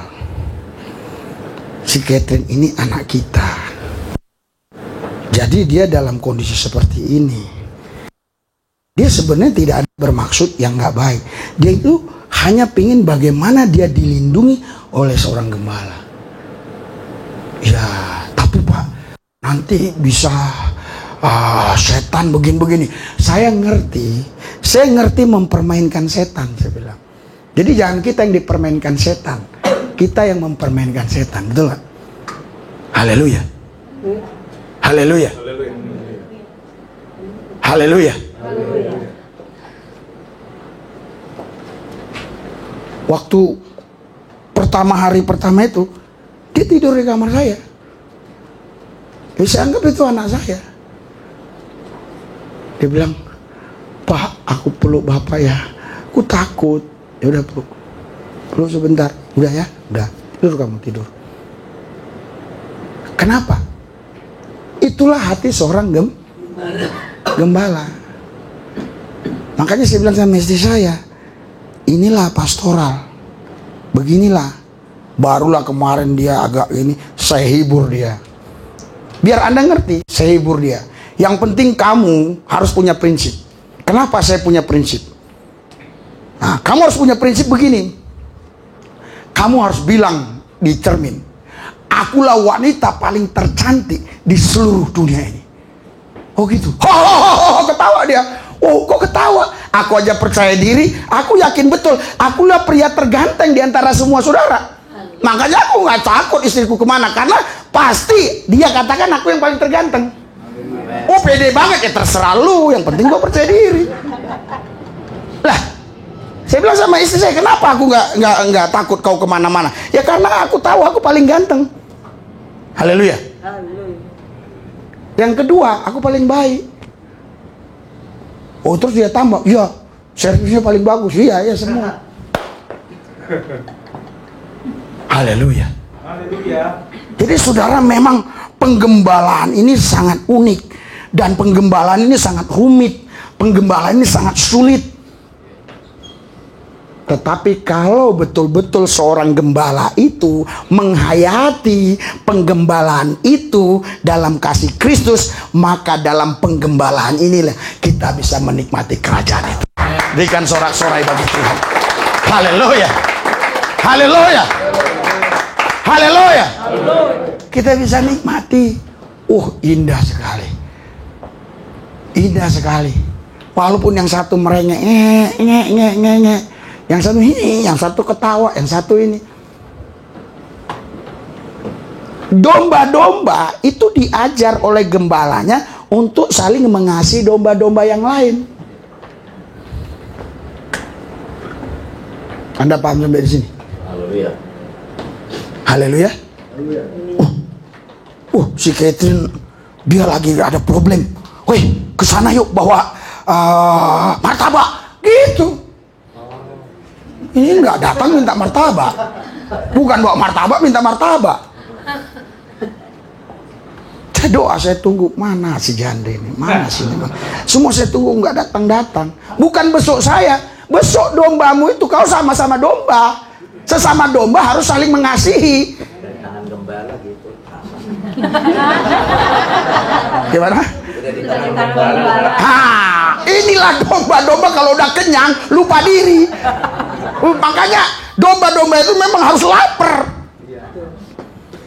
Si Catherine ini anak kita. Jadi dia dalam kondisi seperti ini, dia sebenarnya tidak ada bermaksud yang nggak baik. Dia itu hanya pingin bagaimana dia dilindungi oleh seorang gembala. Ya, tapi Pak, nanti bisa setan begini-begini. Saya ngerti mempermainkan setan, saya bilang. Jadi jangan kita yang dipermainkan setan, kita yang mempermainkan setan, betul nggak? Haleluya. Haleluya. Haleluya. Waktu hari pertama itu, dia tidur di kamar saya. Saya anggap itu anak saya. Dia bilang, "Pak, aku peluk Bapak ya. Aku takut." Ya udah peluk. Peluk sebentar. Udah ya? Udah. Tidur kamu, tidur. Kenapa? Itulah hati seorang gembala. Makanya saya bilang sama istri saya, inilah pastoral. Beginilah. Barulah kemarin dia agak ini, saya hibur dia. Biar Anda ngerti, saya hibur dia. Yang penting kamu harus punya prinsip. Kenapa saya punya prinsip? Nah, kamu harus punya prinsip begini. Kamu harus bilang di cermin, akulah wanita paling tercantik di seluruh dunia ini. Oh gitu. Ketawa dia. Oh, kok ketawa? Aku aja percaya diri, aku yakin betul, akulah pria terganteng di antara semua saudara. Makanya aku nggak takut istriku kemana, karena pasti dia katakan aku yang paling terganteng. Oh, pede banget, ya terserah lu, yang penting gua percaya diri. Lah, saya bilang sama istri saya, kenapa aku nggak takut kau kemana-mana? Ya karena aku tahu aku paling ganteng. Haleluya. Yang kedua, aku paling baik. Oh, terus dia tambah, iya, servisnya paling bagus, iya semua. Haleluya. Jadi saudara, memang penggembalaan ini sangat unik, dan penggembalaan ini sangat rumit, penggembalaan ini sangat sulit. Tetapi kalau betul-betul seorang gembala itu menghayati penggembalaan itu dalam kasih Kristus, maka dalam penggembalaan inilah kita bisa menikmati kerajaan itu. Berikan sorak-sorai bagi Tuhan. Haleluya. Haleluya. Haleluya. Kita bisa nikmati. Indah sekali. Indah sekali. Walaupun yang satu merengek, yang satu ini, yang satu ketawa, yang satu ini. Domba-domba itu diajar oleh gembalanya untuk saling mengasihi domba-domba yang lain. Anda paham sampai di sini? Haleluya. Haleluya. Si Catherine dia lagi ada problem. Woi, kesana yuk bawa martabak. Gitu. Ini nggak datang minta martabak, bukan bawa martabak minta martabak. Saya doa, saya tunggu mana si janda ini, mana sih ini. Semua saya tunggu nggak datang. Bukan besok saya, besok dombamu itu kau sama-sama domba. Sesama domba harus saling mengasihi. Tangan gembala gitu. Gimana? Inilah domba-domba kalau udah kenyang lupa diri. Makanya domba-domba itu memang harus lapar.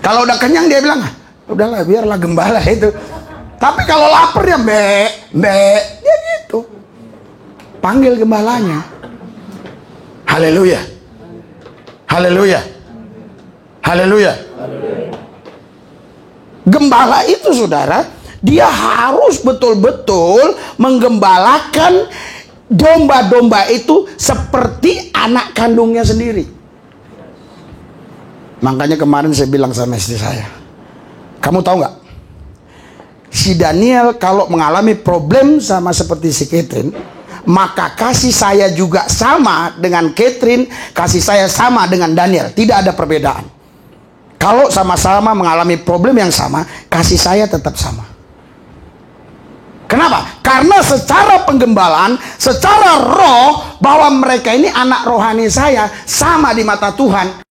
Kalau udah kenyang dia bilang, udahlah biarlah gembala itu. Tapi kalau lapar ya dia gitu. Panggil gembalanya. Haleluya. Haleluya. Haleluya. Gembala itu saudara, dia harus betul-betul menggembalakan domba-domba itu seperti anak kandungnya sendiri. Makanya kemarin saya bilang sama istri saya, kamu tahu nggak, si Daniel kalau mengalami problem sama seperti si Catherine, maka kasih saya juga sama dengan Catherine, kasih saya sama dengan Daniel, tidak ada perbedaan. Kalau sama-sama mengalami problem yang sama, kasih saya tetap sama. Kenapa? Karena secara penggembalaan, secara roh, bahwa mereka ini anak rohani saya, sama di mata Tuhan.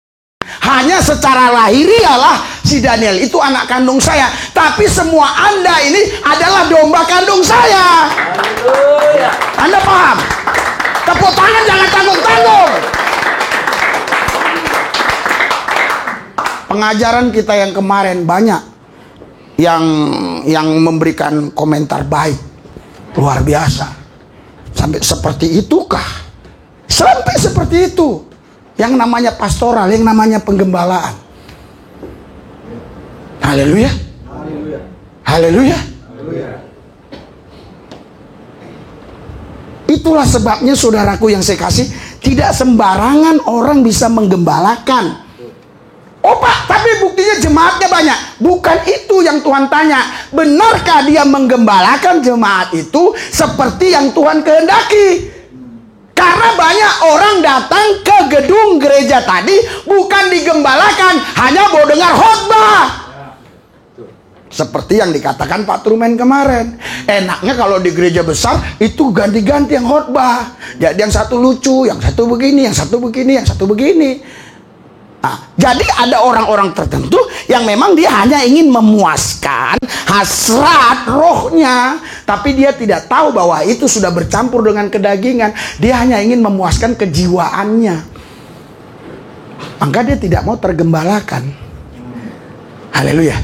Hanya secara lahirialah si Daniel itu anak kandung saya, tapi semua Anda ini adalah domba kandung saya. Haleluya. Anda paham? Tepuk tangan, jangan tanggung-tanggung. Pengajaran kita yang kemarin banyak yang memberikan komentar baik, luar biasa. Sampai seperti itukah? Sampai seperti itu. Yang namanya pastoral, yang namanya penggembalaan. Haleluya. Haleluya. Itulah sebabnya saudaraku yang saya kasih, tidak sembarangan orang bisa menggembalakan. Oh Pak, tapi buktinya jemaatnya banyak. Bukan itu yang Tuhan tanya. Benarkah dia menggembalakan jemaat itu seperti yang Tuhan kehendaki? Karena banyak orang datang ke gedung gereja tadi bukan digembalakan, hanya mau dengar khotbah. Seperti yang dikatakan Pak Truman kemarin. Enaknya kalau di gereja besar itu ganti-ganti yang khotbah. Jadi yang satu lucu, yang satu begini, yang satu begini, yang satu begini. Nah, jadi ada orang-orang tertentu yang memang dia hanya ingin memuaskan hasrat rohnya, tapi dia tidak tahu bahwa itu sudah bercampur dengan kedagingan. Dia hanya ingin memuaskan kejiwaannya, maka dia tidak mau tergembalakan. Haleluya.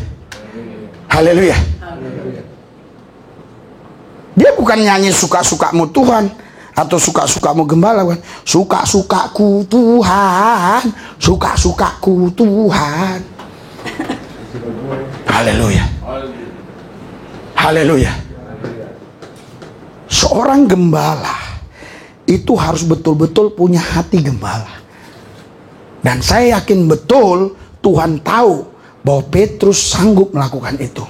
Haleluya. Dia bukan nyanyi suka-sukamu Tuhan atau suka-sukamu gembala, bukan. Suka-sukaku Tuhan, suka-sukaku Tuhan. Haleluya. Haleluya. Seorang gembala itu harus betul-betul punya hati gembala. Dan saya yakin betul Tuhan tahu bahwa Petrus sanggup melakukan itu.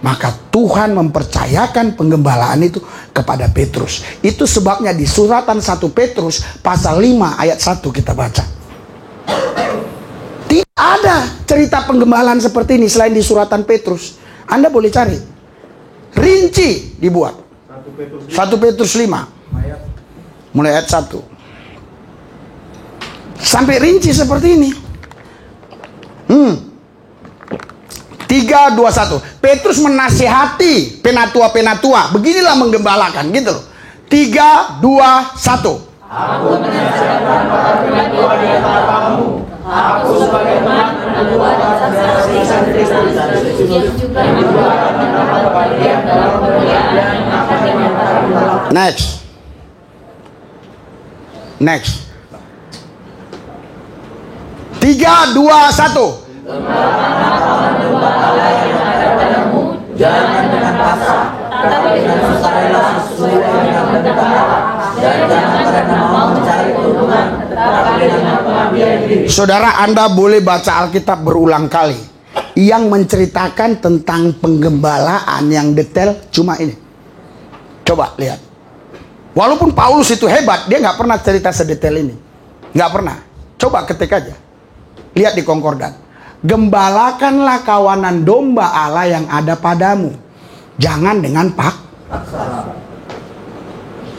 Maka Tuhan mempercayakan penggembalaan itu kepada Petrus. Itu sebabnya di suratan 1 Petrus pasal 5 ayat 1 kita baca. Tidak ada cerita penggembalaan seperti ini selain di suratan Petrus. Anda boleh cari. Rinci dibuat. 1 Petrus 5 mulai ayat 1 sampai rinci seperti ini. 3, 2, 1. Petrus menasihati penatua-penatua. Beginilah menggembalakan, gitu loh. 3, 2, 1. Aku menasihatkan para penatua di antara kamu. Aku sebagai teman penatua dan saksi Kristus yang juga mengeluarkan pendapat kalian dalam kemuliaan yang akan dinyatakan. Next. Next. 3, 2, 1. Jangan dengan paksa, tetapi dengan sukarela sesuai dengan yang benar, dan jangan karena mau mencari keuntungan, tetapi dengan pengabdian diri. Saudara, Anda boleh baca Alkitab berulang kali. Yang menceritakan tentang penggembalaan yang detail cuma ini. Coba lihat. Walaupun Paulus itu hebat, dia nggak pernah cerita sedetail ini. Nggak pernah. Coba ketik aja. Lihat di konkordan. Gembalakanlah kawanan domba Allah yang ada padamu, jangan dengan paksa.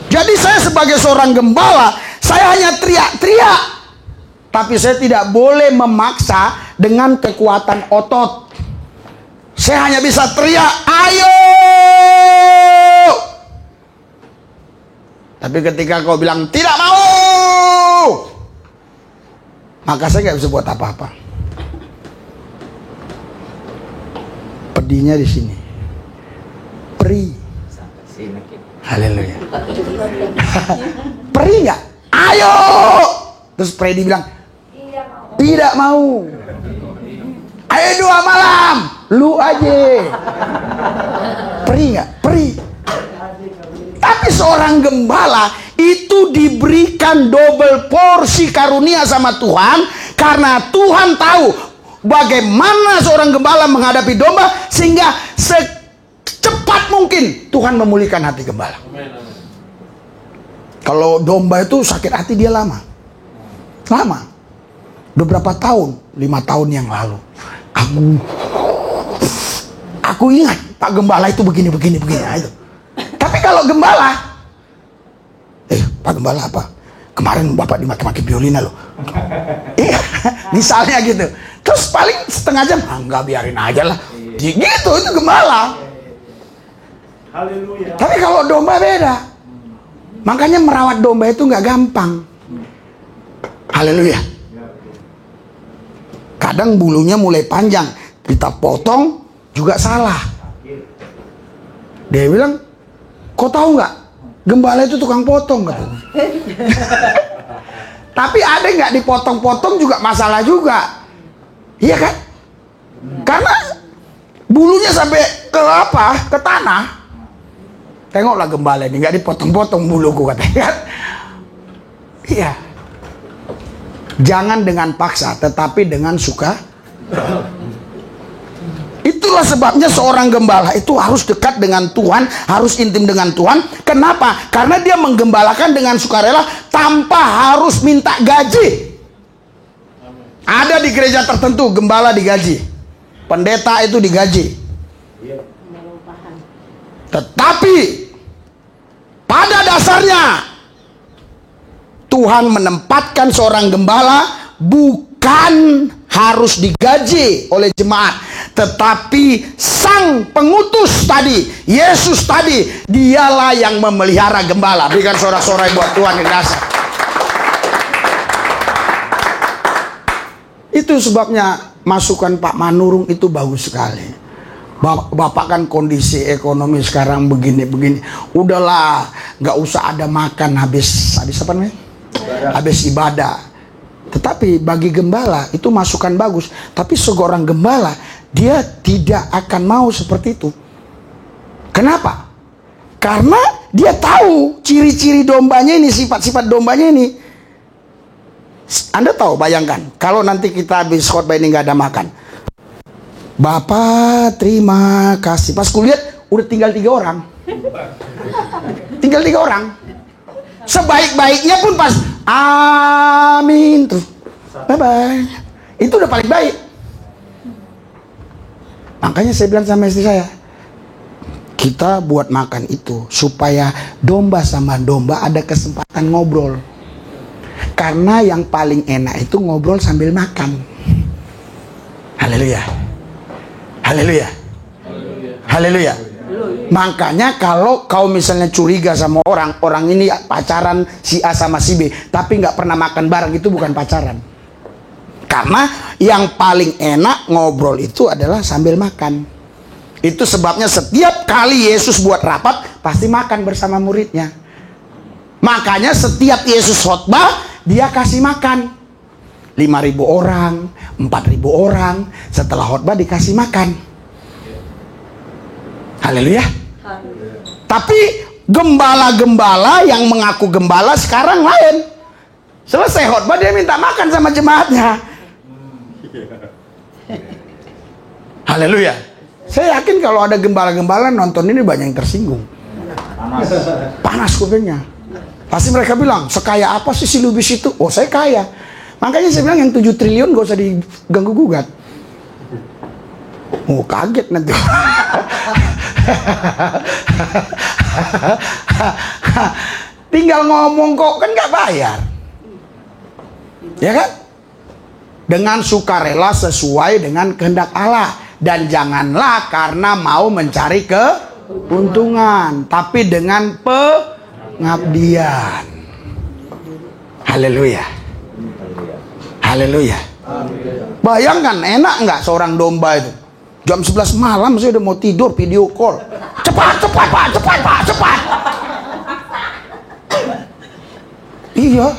Jadi saya sebagai seorang gembala, saya hanya teriak-teriak, tapi saya tidak boleh memaksa dengan kekuatan otot. Saya hanya bisa teriak, ayo. Tapi ketika kau bilang tidak mau, maka saya nggak bisa buat apa-apa. Pedihnya di sini. Perih. Haleluya. Perih nggak? Ayo. Terus Freddy bilang tidak mau. Ayo 2 malam. Lu aja. Perih nggak? Perih. Tapi seorang gembala itu diberikan double porsi karunia sama Tuhan, karena Tuhan tahu bagaimana seorang gembala menghadapi domba sehingga secepat mungkin Tuhan memulihkan hati gembala. Kalau domba itu sakit hati dia lama. Beberapa tahun, 5 tahun yang lalu, aku ingat Pak Gembala itu begini. Itu. Tapi kalau gembala, Pak Gembala apa? Kemarin Bapak dimaki-maki biolina loh. Iya, misalnya gitu. Terus paling setengah jam, enggak biarin aja lah. Gitu, itu gembala. Haleluya. Tapi kalau domba beda. Makanya merawat domba itu nggak gampang. Haleluya. Kadang bulunya mulai panjang, kita potong juga salah. Dia bilang, kau tahu nggak? Gembala itu tukang potong, katanya. Tapi ada nggak dipotong-potong juga masalah juga. Iya kan? Karena Bulunya sampai ke apa? Ke tanah. Tengoklah gembala ini, nggak dipotong-potong buluku katanya. Iya. Jangan dengan paksa, tetapi dengan suka. Itulah sebabnya seorang gembala itu harus dekat dengan Tuhan, harus intim dengan Tuhan. Kenapa? Karena dia menggembalakan dengan sukarela tanpa harus minta gaji. Ada di gereja tertentu gembala digaji, pendeta itu digaji. Tetapi pada dasarnya Tuhan menempatkan seorang gembala bukan harus digaji oleh jemaat, tetapi sang pengutus tadi, Yesus tadi, dialah yang memelihara gembala. Berikan sorak-sorai buat Tuhan yang dasar. Itu sebabnya masukan Pak Manurung itu bagus sekali. Bapak kan kondisi ekonomi sekarang begini-begini. Udahlah, nggak usah ada makan habis apa namanya? Habis ibadah. Tetapi bagi gembala itu masukan bagus. Tapi seorang gembala dia tidak akan mau seperti itu. Kenapa? Karena dia tahu ciri-ciri dombanya ini, sifat-sifat dombanya ini. Anda tahu, bayangkan kalau nanti kita habis khotbah ini nggak ada makan. Bapak terima kasih. Pas kulihat udah tinggal 3 orang. Tinggal 3 orang. Sebaik-baiknya pun pas amin tuh. Bye bye. Itu udah paling baik. Makanya saya bilang sama istri saya, kita buat makan itu supaya domba sama domba ada kesempatan ngobrol. Karena yang paling enak itu ngobrol sambil makan. Haleluya. Haleluya. Haleluya. Makanya kalau kau misalnya curiga sama orang ini pacaran si A sama si B, tapi nggak pernah makan bareng, itu bukan pacaran. Karena yang paling enak ngobrol itu adalah sambil makan. Itu sebabnya setiap kali Yesus buat rapat, pasti makan bersama muridnya. Makanya setiap Yesus khotbah, dia kasih makan 5.000 orang, 4.000 orang. Setelah khotbah dikasih makan. Haleluya. Tapi gembala-gembala yang mengaku gembala sekarang lain. Selesai khotbah dia minta makan sama jemaatnya. Haleluya. Saya yakin kalau ada gembala-gembala nonton ini banyak yang tersinggung. Panas kupingnya. Pasti mereka bilang, sekaya apa sih si Lubis itu? Oh, saya kaya. Makanya saya bilang yang 7 triliun gak usah diganggu-gugat. Oh, kaget nanti. Tinggal ngomong kok, kan gak bayar. Ya kan? Dengan sukarela sesuai dengan kehendak Allah. Dan janganlah karena mau mencari keuntungan, tapi dengan pengabdian. Haleluya. Haleluya. Bayangkan enak nggak seorang domba itu jam 11 malam saya udah mau tidur, video call. Cepat Pak, cepat. Iya.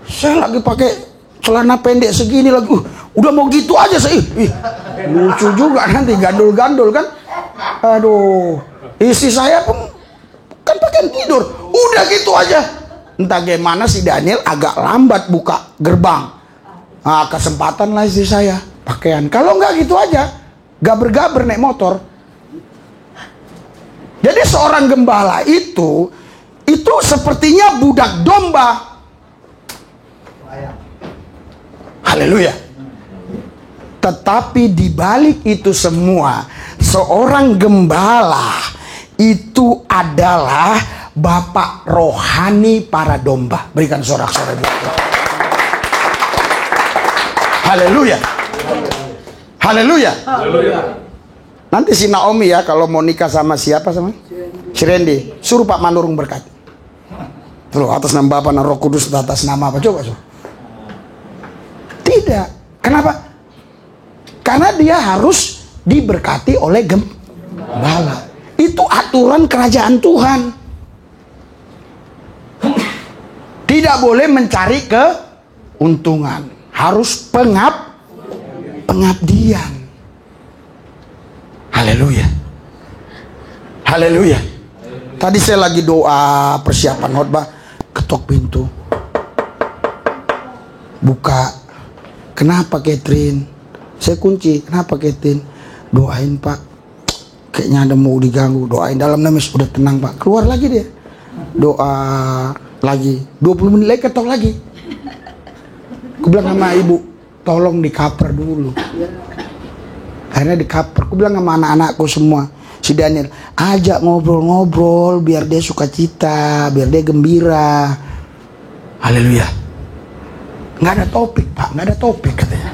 Saya lagi pakai celana pendek segini lagi. Udah mau gitu aja saya. Lucu juga nanti gandul-gandul kan. Aduh. Istri saya pun kan pakaian tidur. Udah gitu aja. Entah gimana si Daniel agak lambat buka gerbang. Nah, kesempatan lah istri saya pakaian. Kalau nggak gitu aja, gaber-gaber naik motor. Jadi seorang gembala itu sepertinya budak domba. Haleluya. Tetapi di balik itu semua, seorang gembala itu adalah bapak rohani para domba. Berikan sorak-sorai buat Tuhan. Haleluya. Haleluya. Nanti si Naomi ya kalau mau nikah sama siapa sama? Si Randy. Suruh Pak Manurung berkati. Tuh, atas nama Bapa dan Roh Kudus, atas nama apa? Coba. Tidak. Kenapa? Karena dia harus diberkati oleh gembala. Itu aturan kerajaan Tuhan. Tidak boleh mencari keuntungan. Harus pengabdian. Haleluya. Haleluya. Tadi saya lagi doa persiapan khotbah, ketok pintu. Buka. Kenapa Catherine? Saya kunci. Kenapa Catherine? Doain Pak. Kayaknya ada mau diganggu. Doain dalam nama udah tenang Pak. Keluar lagi dia. Doa lagi. 20 menit lagi ketok lagi. Aku bilang sama ibu, tolong dikaper dulu. Akhirnya dikaper. Aku bilang sama anak-anakku semua, si Daniel, ajak ngobrol-ngobrol biar dia sukacita, biar dia gembira. Haleluya. Nggak ada topik Pak, nggak ada topik katanya.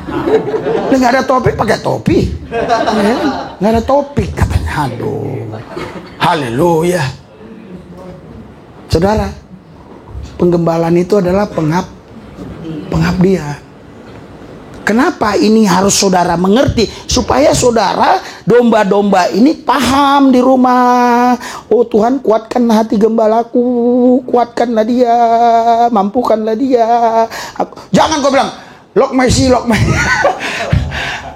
Nggak ada topik pakai topi. Nggak ada topik katanya. Aduh. Haleluya. Saudara, penggembalaan itu adalah pengabdian. Kenapa ini harus saudara mengerti? Supaya saudara domba-domba ini paham di rumah. Oh Tuhan, kuatkanlah hati gembalaku, kuatkanlah dia, mampukanlah dia. Jangan kau bilang, lock my see.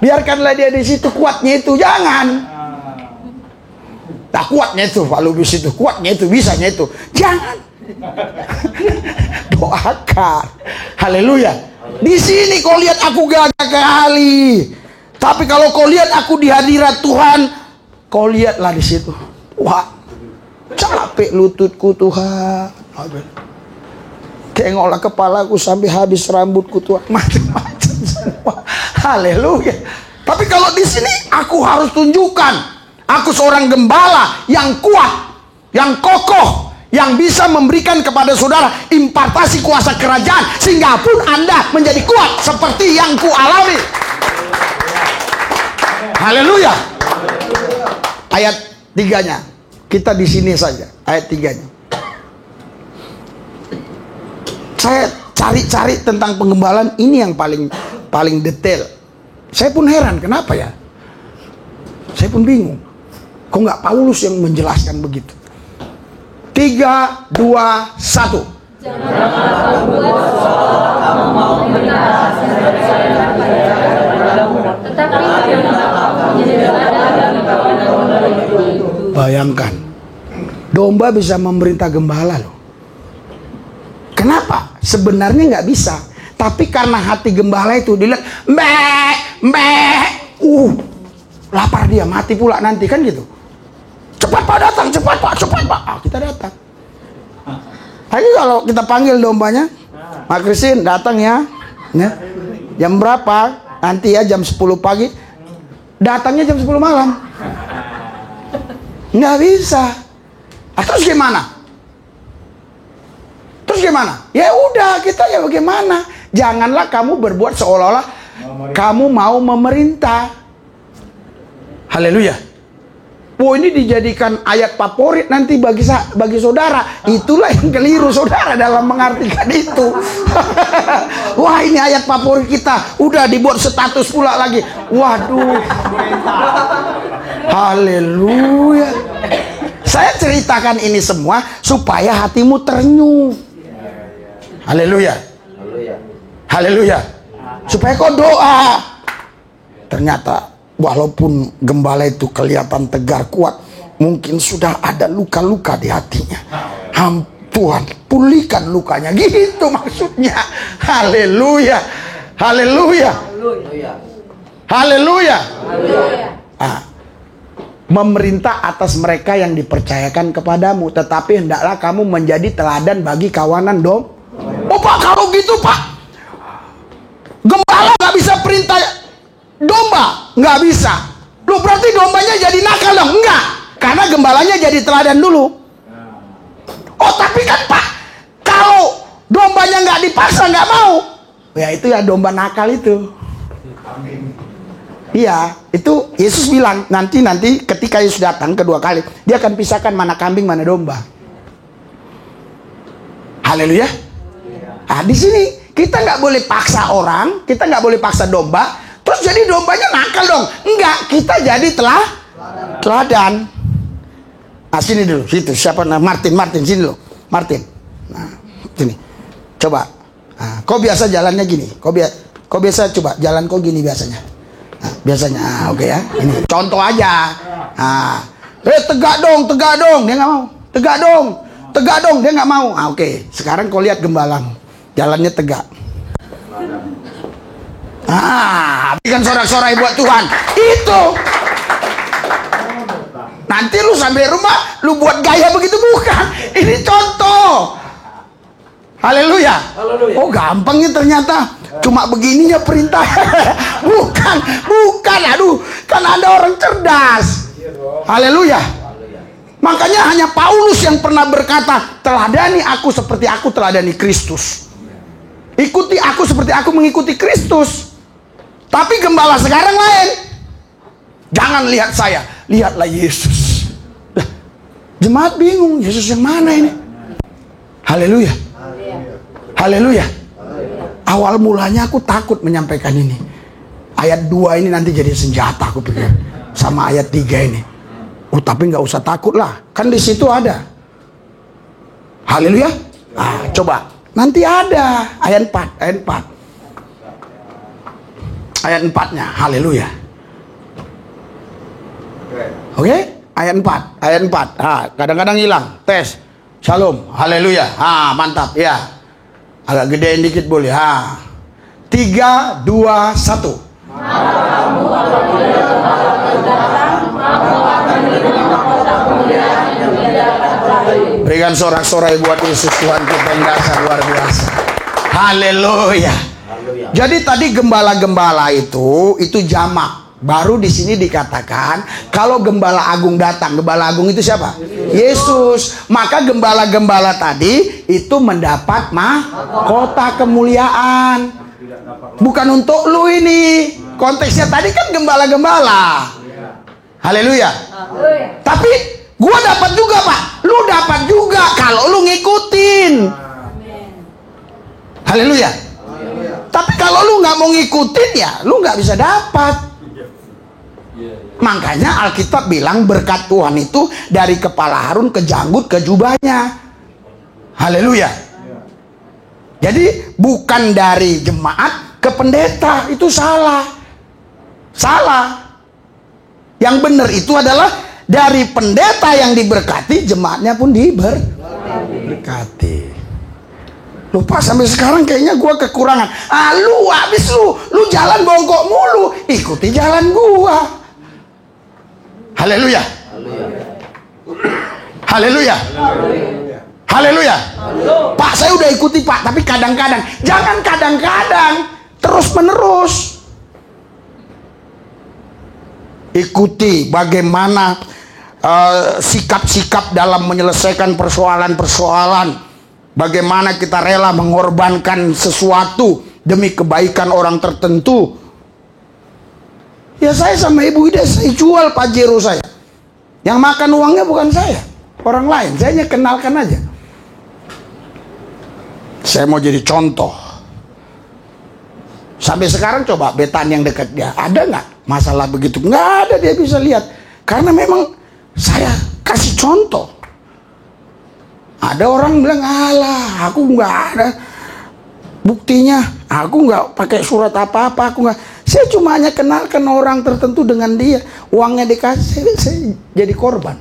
Biarkanlah dia di situ, kuatnya itu. Jangan. Tak kuatnya itu, Pak Lubis itu, kuatnya itu, bisanya itu. Jangan. Doakan. Haleluya. Di sini kau lihat aku gagah kali. Tapi kalau kau lihat aku di hadirat Tuhan, kau lihatlah di situ. Wah, capek lututku Tuhan. Tengoklah kepalaku sampai habis rambutku Tuhan. Macam-macam semua. Haleluya. Tapi kalau di sini aku harus tunjukkan, aku seorang gembala yang kuat, yang kokoh, yang bisa memberikan kepada saudara impartasi kuasa kerajaan, sehingga pun Anda menjadi kuat seperti yang ku alami. Haleluya. Ayat 3-nya. Kita di sini saja. Ayat 3-nya. Saya cari-cari tentang penggembalaan ini yang paling detail. Saya pun heran, kenapa ya? Saya pun bingung. Kok nggak Paulus yang menjelaskan begitu? 3, 2, 1. Bayangkan, domba bisa memerintah gembala loh. Kenapa? Sebenarnya nggak bisa. Tapi karena hati gembala itu dilihat, lapar dia, mati pula nanti kan gitu. Cepat Pak datang, cepat Pak. Kita datang. Lagi kalau kita panggil dombanya, Mak Christine datang ya. Jam berapa? Nanti ya jam 10 pagi. Datangnya jam 10 malam. Nggak bisa. Terus gimana? Ya udah, kita ya bagaimana? Janganlah kamu berbuat seolah-olah kamu mau memerintah. Haleluya. Ini dijadikan ayat favorit nanti bagi saudara. Itulah yang keliru saudara dalam mengartikan itu. Wah, ini ayat favorit kita. Udah dibuat status pula lagi. Waduh. Haleluya. Saya ceritakan ini semua supaya hatimu terenyuh. Haleluya. Haleluya. Supaya kau doa. Ternyata walaupun gembala itu kelihatan tegar kuat, mungkin sudah ada luka-luka di hatinya. Tuhan, pulihkan lukanya. Gitu maksudnya. Haleluya. Haleluya. Haleluya. Memerintah atas mereka yang dipercayakan kepadamu, tetapi hendaklah kamu menjadi teladan bagi kawanan dong. Oh Pak, kalau gitu Pak, gembala nggak bisa perintah domba, nggak bisa. Loh, berarti dombanya jadi nakal dong? Enggak, karena gembalanya jadi teladan dulu. Oh tapi kan Pak, kalau dombanya nggak dipaksa, nggak mau, ya itu ya domba nakal itu. Iya, itu Yesus bilang nanti ketika Yesus datang kedua kali, dia akan pisahkan mana kambing mana domba. Haleluya. Di sini kita nggak boleh paksa orang, kita nggak boleh paksa domba. Terus jadi dombanya nakal dong? Enggak, kita jadi teladan. Nah sini dulu, situ siapa? Martin sini dulu, Martin. Nah sini, coba. Nah, kau biasa jalannya gini, kau biasa coba jalan kau gini biasanya. Nah, biasanya, oke ya. Ini contoh aja. Tegak dong, dia nggak mau. Tegak dong, dia nggak mau. Oke. Sekarang kau lihat gembalamu, jalannya tegak. Berikan sorak-sorai buat Tuhan. Itu. Nanti lu sampai rumah, lu buat gaya begitu bukan? Ini contoh. Haleluya. Oh gampangnya ternyata. Cuma begininya perintah. Bukan. Aduh, kan ada orang cerdas. Haleluya. Makanya hanya Paulus yang pernah berkata, teladani aku seperti aku teladani Kristus. Ikuti aku seperti aku mengikuti Kristus. Tapi gembala sekarang lain. Jangan lihat saya, lihatlah Yesus. Jemaat bingung, Yesus yang mana ini? Haleluya. Haleluya. Awal mulanya aku takut menyampaikan ini. Ayat 2 ini nanti jadi senjata aku pikir. Sama ayat 3 ini. Tapi nggak usah takut lah. Kan di situ ada. Haleluya. Coba. Nanti ada. Ayat 4. Ayat 4-nya. Haleluya. Oke? Ayat 4. Kadang-kadang hilang. Tes. Shalom. Haleluya. Mantap. Ya. Agak gedein dikit boleh. 3, 2, 1. Berikan sorak-sorai buat Yesus Tuhan kita yang dasar luar biasa. Haleluya. Jadi tadi gembala-gembala itu jamak. Baru di sini dikatakan kalau gembala agung datang, gembala agung itu siapa? Yesus. Maka gembala-gembala tadi itu mendapat mahkota kemuliaan. Bukan untuk lu ini. Konteksnya tadi kan gembala-gembala. Haleluya. Tapi gua dapat juga, Pak. Lu dapat juga kalau lu ngikutin. Haleluya. Tapi kalau lu nggak mau ngikutin ya, lu nggak bisa dapat. Makanya Alkitab bilang berkat Tuhan itu dari kepala Harun ke janggut ke jubahnya. Haleluya. Jadi bukan dari jemaat ke pendeta, itu salah. Yang benar itu adalah dari pendeta yang diberkati, jemaatnya pun diberkati. Lupa sampai sekarang kayaknya gua kekurangan. Lu habis lu jalan bongkok mulu, ikuti jalan gua. Haleluya. Haleluya. Haleluya. Pak, saya udah ikuti Pak, tapi kadang-kadang. Jangan kadang-kadang, terus menerus. Ikuti bagaimana sikap-sikap dalam menyelesaikan persoalan-persoalan. Bagaimana kita rela mengorbankan sesuatu demi kebaikan orang tertentu. Ya saya sama Ibu Ida, saya jual Pajero saya. Yang makan uangnya bukan saya, orang lain. Saya hanya kenalkan aja. Saya mau jadi contoh. Sampai sekarang coba Betan yang dekat dia, ada nggak masalah begitu? Nggak ada, dia bisa lihat. Karena memang saya kasih contoh. Ada orang bilang, alah, aku nggak ada buktinya. Aku nggak pakai surat apa-apa, aku nggak. Saya cuma hanya kenalkan orang tertentu dengan dia. Uangnya dikasih, saya jadi korban.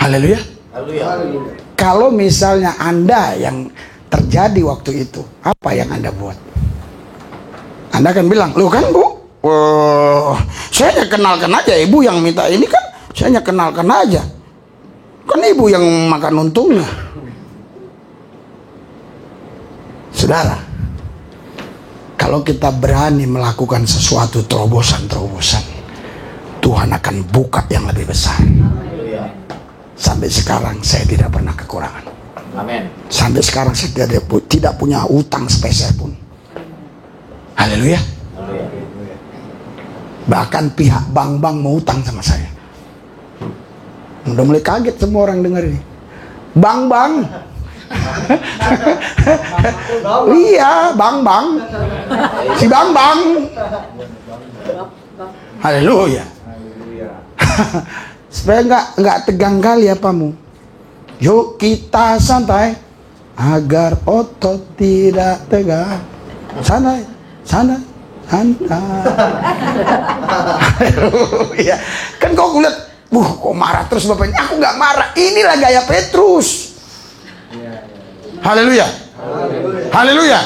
Haleluya. Kalau misalnya Anda yang terjadi waktu itu, apa yang Anda buat? Anda akan bilang, loh kan Bu, saya hanya kenalkan aja, Ibu yang minta ini kan, saya hanya kenalkan aja. Kan Ibu yang makan untungnya. Saudara, kalau kita berani melakukan sesuatu terobosan-terobosan, Tuhan akan buka yang lebih besar. Sampai sekarang saya tidak pernah kekurangan. Amin. Sampai sekarang saya tidak punya utang spesial pun. Haleluya. Bahkan pihak bank-bank mau utang sama saya. Udah mulai kaget semua orang dengar ini. Bank-bank. Iya, bang. Si bang. Haleluya. Supaya nggak tegang kali apamu. Yuk kita santai agar otot tidak tegang. Santai. Haleluya. Kan kok kulihat, kok marah terus bapaknya? Aku nggak marah. Inilah gaya Petrus. Haleluya. Haleluya.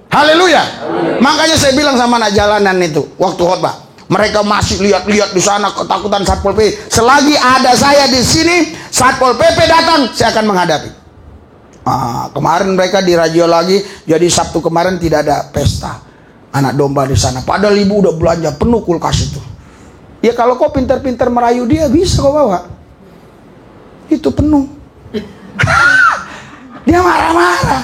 Haleluya. Makanya saya bilang sama anak jalanan itu waktu khotbah, mereka masih lihat-lihat di sana ketakutan Satpol PP. Selagi ada saya di sini, Satpol PP datang, saya akan menghadapi. Kemarin mereka diradio lagi, jadi Sabtu kemarin tidak ada pesta anak domba di sana. Padahal ibu udah belanja penuh kulkas itu. Ya kalau kau pintar-pintar merayu dia, bisa kau bawa. Itu penuh. Dia marah-marah.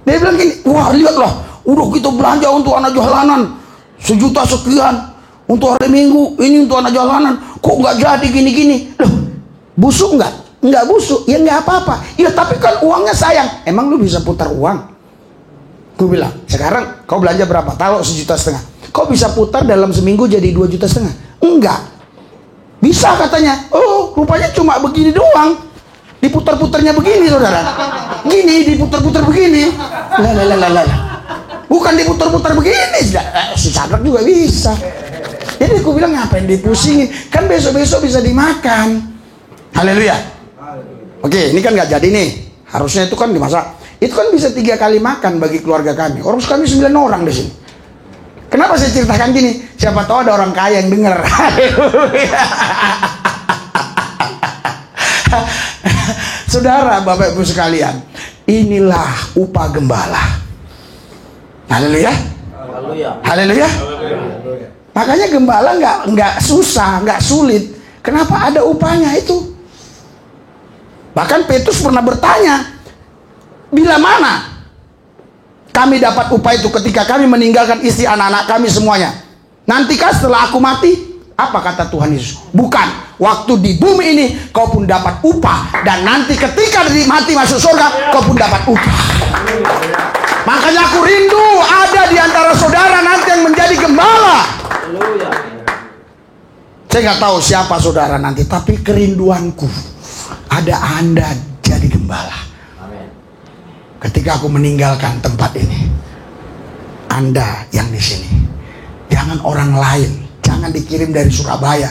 Dia bilang gini, wah lihatlah, udah kita belanja untuk anak jalanan 1 juta sekian untuk hari Minggu, ini untuk anak jalanan, kok nggak jadi gini-gini? Loh, busuk nggak? Nggak busuk, ya nggak apa-apa. Ya tapi kan uangnya sayang. Emang lu bisa putar uang? Gue bilang, sekarang kau belanja berapa? Taruh 1,5 juta. Kau bisa putar dalam seminggu jadi 2,5 juta? Enggak. Bisa katanya. Oh, rupanya cuma begini doang. Diputar-putarnya begini, saudara. Gini, diputar-putar begini. Lah. Bukan diputar-putar begini. Si Sadrak juga bisa. Jadi aku bilang, ngapain dipusingin? Kan besok-besok bisa dimakan. Haleluya. Oke, ini kan nggak jadi nih. Harusnya itu kan dimasak. Itu kan bisa 3 kali makan bagi keluarga kami. Orang kami 9 orang di sini. Kenapa saya ceritakan gini? Siapa tahu ada orang kaya yang dengar. Saudara, Bapak Ibu sekalian, inilah upah gembala. Haleluya. Haleluya. Makanya gembala nggak susah, nggak sulit. Kenapa ada upahnya itu? Bahkan Petrus pernah bertanya, bila mana kami dapat upah itu? Ketika kami meninggalkan istri, anak-anak kami semuanya. Nantikah setelah aku mati? Apa kata Tuhan Yesus? Bukan, waktu di bumi ini kau pun dapat upah, dan nanti ketika mati masuk surga kau pun dapat upah. Makanya aku rindu ada di antara saudara nanti yang menjadi gembala. Saya nggak tahu siapa saudara nanti, tapi kerinduanku ada Anda jadi gembala. Ketika aku meninggalkan tempat ini, Anda yang di sini, jangan orang lain, jangan dikirim dari Surabaya,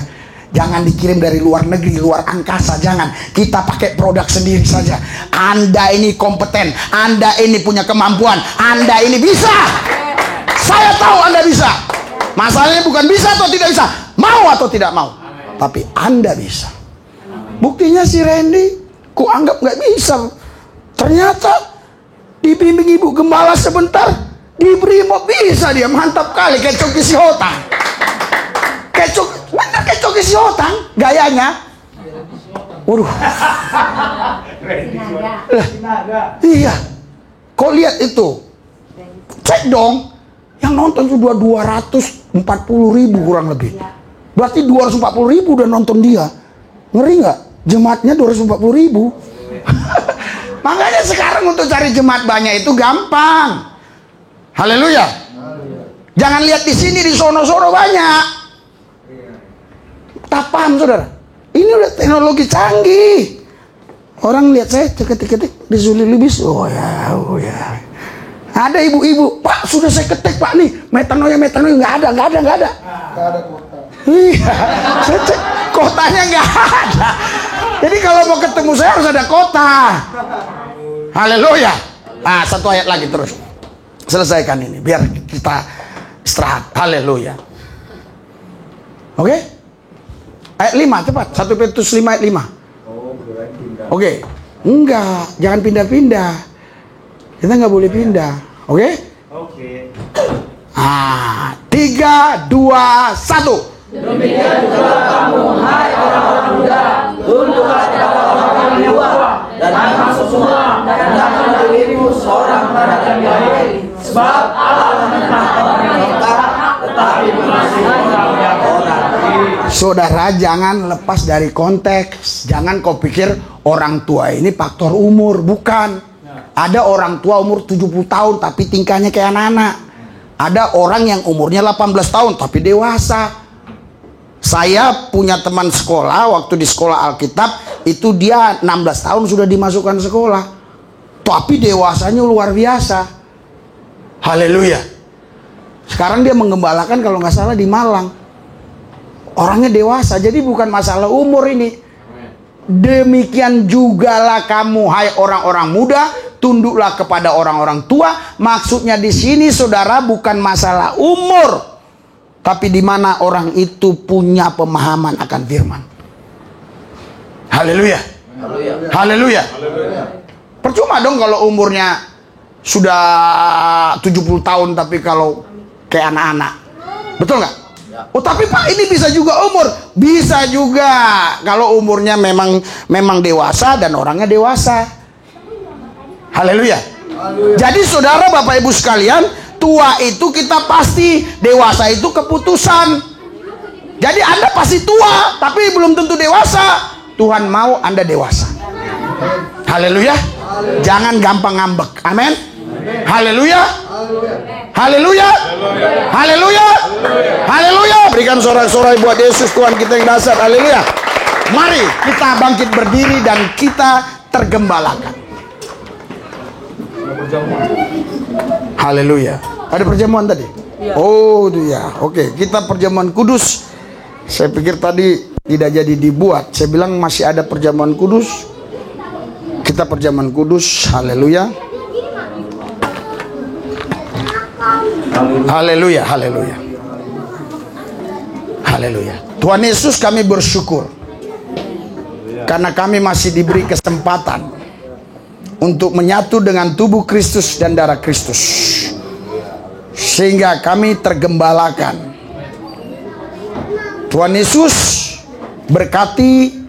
jangan dikirim dari luar negeri, luar angkasa, jangan. Kita pakai produk sendiri saja. Anda ini kompeten, Anda ini punya kemampuan, Anda ini bisa. Saya tahu Anda bisa. Masalahnya bukan bisa atau tidak bisa, mau atau tidak mau, tapi Anda bisa. Buktinya si Randy, ku anggap nggak bisa, ternyata dibimbing ibu gembala sebentar, diberi mau bisa dia, mantap kali, kayak Coki Sihotang. Kayak Coki Sihotang gayanya. Waduh. Iya. Kau lihat itu, cek dong, yang nonton sudah 240.000 kurang lebih. Berarti 240.000 udah nonton dia. Ngeri nggak? Jemaatnya 240.000. Makanya sekarang untuk cari jemaat banyak itu gampang. Haleluya. Jangan lihat di sini, di sono-sono banyak. Tak paham saudara, ini udah teknologi canggih. Orang lihat saya ketik-ketik di Zulilibis, oh ya. Ada ibu-ibu, Pak sudah saya ketik Pak nih, metanoia nggak ada. Iya, saya cek kotanya nggak ada. Jadi kalau mau ketemu saya harus ada kota. Haleluya. Nah, 1 ayat lagi terus. Selesaikan ini biar kita istirahat. Haleluya. Oke? Ayat 5 cepat. 1 Petrus 5 ayat 5. Oke. Enggak, jangan pindah-pindah. Kita nggak boleh pindah. Oke? Oke. 3, 2, 1. Demikian juga kamu, hai orang-orang muda, tunduklah kepada orang tua, dan masuk semua, dan janganlah dirimu seorang pada yang baik, sebab Allah menentang orang yang jahat, tetapi mengasihi orang yang benar. Saudara, jangan lepas dari konteks. Jangan kau pikir orang tua ini faktor umur. Bukan. Ada orang tua umur 70 tahun tapi tingkahnya kayak anak-anak. Ada orang yang umurnya 18 tahun tapi dewasa. Saya punya teman sekolah, waktu di sekolah Alkitab, itu dia 16 tahun sudah dimasukkan sekolah. Tapi dewasanya luar biasa. Haleluya. Sekarang dia menggembalakan kalau nggak salah di Malang. Orangnya dewasa, jadi bukan masalah umur ini. Demikian jugalah kamu, hai orang-orang muda, tunduklah kepada orang-orang tua. Maksudnya di sini, saudara, bukan masalah umur, tapi di mana orang itu punya pemahaman akan firman. Haleluya. Haleluya. Percuma dong kalau umurnya sudah 70 tahun tapi kalau kayak anak-anak. Betul nggak? Oh tapi Pak, ini bisa juga umur. Bisa juga kalau umurnya memang dewasa dan orangnya dewasa. Haleluya. Jadi saudara, Bapak Ibu sekalian, tua itu kita pasti, dewasa itu keputusan. Jadi Anda pasti tua tapi belum tentu dewasa. Tuhan mau Anda dewasa. Haleluya. Jangan gampang ngambek. Amin. Haleluya. Haleluya. Haleluya. Haleluya. Berikan sorak-sorai buat Yesus, Tuhan kita yang dasar. Haleluya. Mari kita bangkit berdiri dan kita tergembalakan. Haleluya. Ada perjamuan tadi? Oh itu ya. Oke, kita perjamuan kudus. Saya pikir tadi tidak jadi dibuat. Saya bilang masih ada perjamuan kudus. Kita perjamuan kudus. Haleluya. Haleluya, haleluya. Haleluya. Tuhan Yesus, kami bersyukur karena kami masih diberi kesempatan untuk menyatu dengan tubuh Kristus dan darah Kristus, sehingga kami tergembalakan. Tuhan Yesus, berkati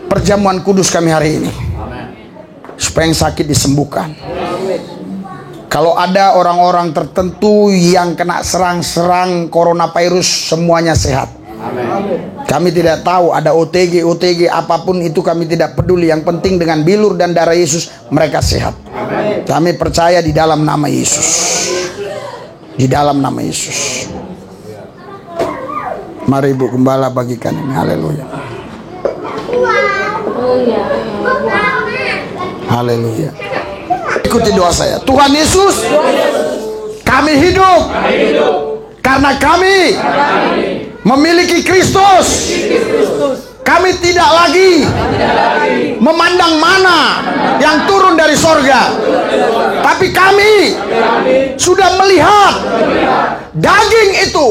perjamuan kudus kami hari ini, supaya yang sakit disembuhkan. Kalau ada orang-orang tertentu yang kena serang-serang coronavirus, semuanya sehat. Kami tidak tahu ada OTG apapun itu, kami tidak peduli. Yang penting dengan bilur dan darah Yesus mereka sehat. Kami percaya di dalam nama Yesus. Di dalam nama Yesus. Mari Ibu Gembala bagikan ini. Haleluya. Haleluya. Ikuti doa saya. Tuhan Yesus, kami hidup karena kami memiliki Kristus. Kami tidak lagi memandang mana yang turun dari sorga, tapi kami sudah melihat daging itu,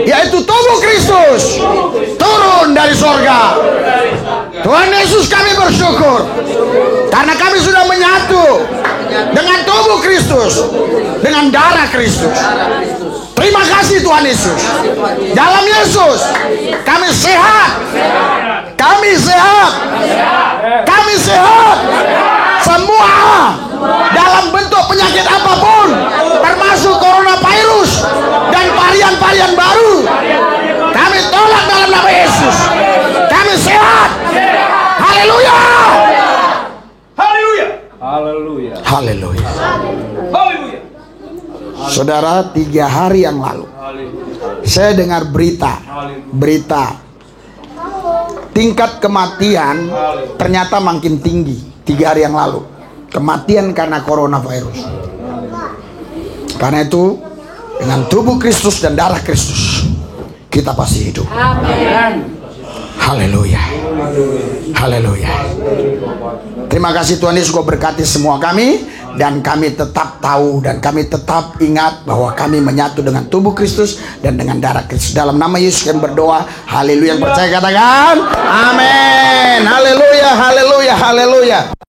yaitu tubuh Kristus, turun dari sorga. Tuhan Yesus, kami bersyukur karena kami sudah menyatu dengan tubuh Kristus, dengan darah Kristus. Terima kasih Tuhan Yesus. Dalam Yesus kami sehat. Kami sehat. Kami sehat. Semua dalam bentuk penyakit apapun, termasuk coronavirus dan varian-varian baru, kami tolak dalam nama Yesus. Kami sehat. Haleluya. Haleluya. Haleluya. Haleluya. Haleluya. Saudara, 3 hari yang lalu saya dengar berita tingkat kematian ternyata makin tinggi. 3 hari yang lalu, kematian karena coronavirus. Karena itu dengan tubuh Kristus dan darah Kristus kita pasti hidup. Amin. Haleluya. Haleluya. Terima kasih Tuhan Yesus, kau berkati semua kami, dan kami tetap tahu dan kami tetap ingat bahwa kami menyatu dengan tubuh Kristus dan dengan darah Kristus. Dalam nama Yesus kami berdoa. Haleluya. Yang percaya katakan amin. Haleluya. Haleluya. Haleluya.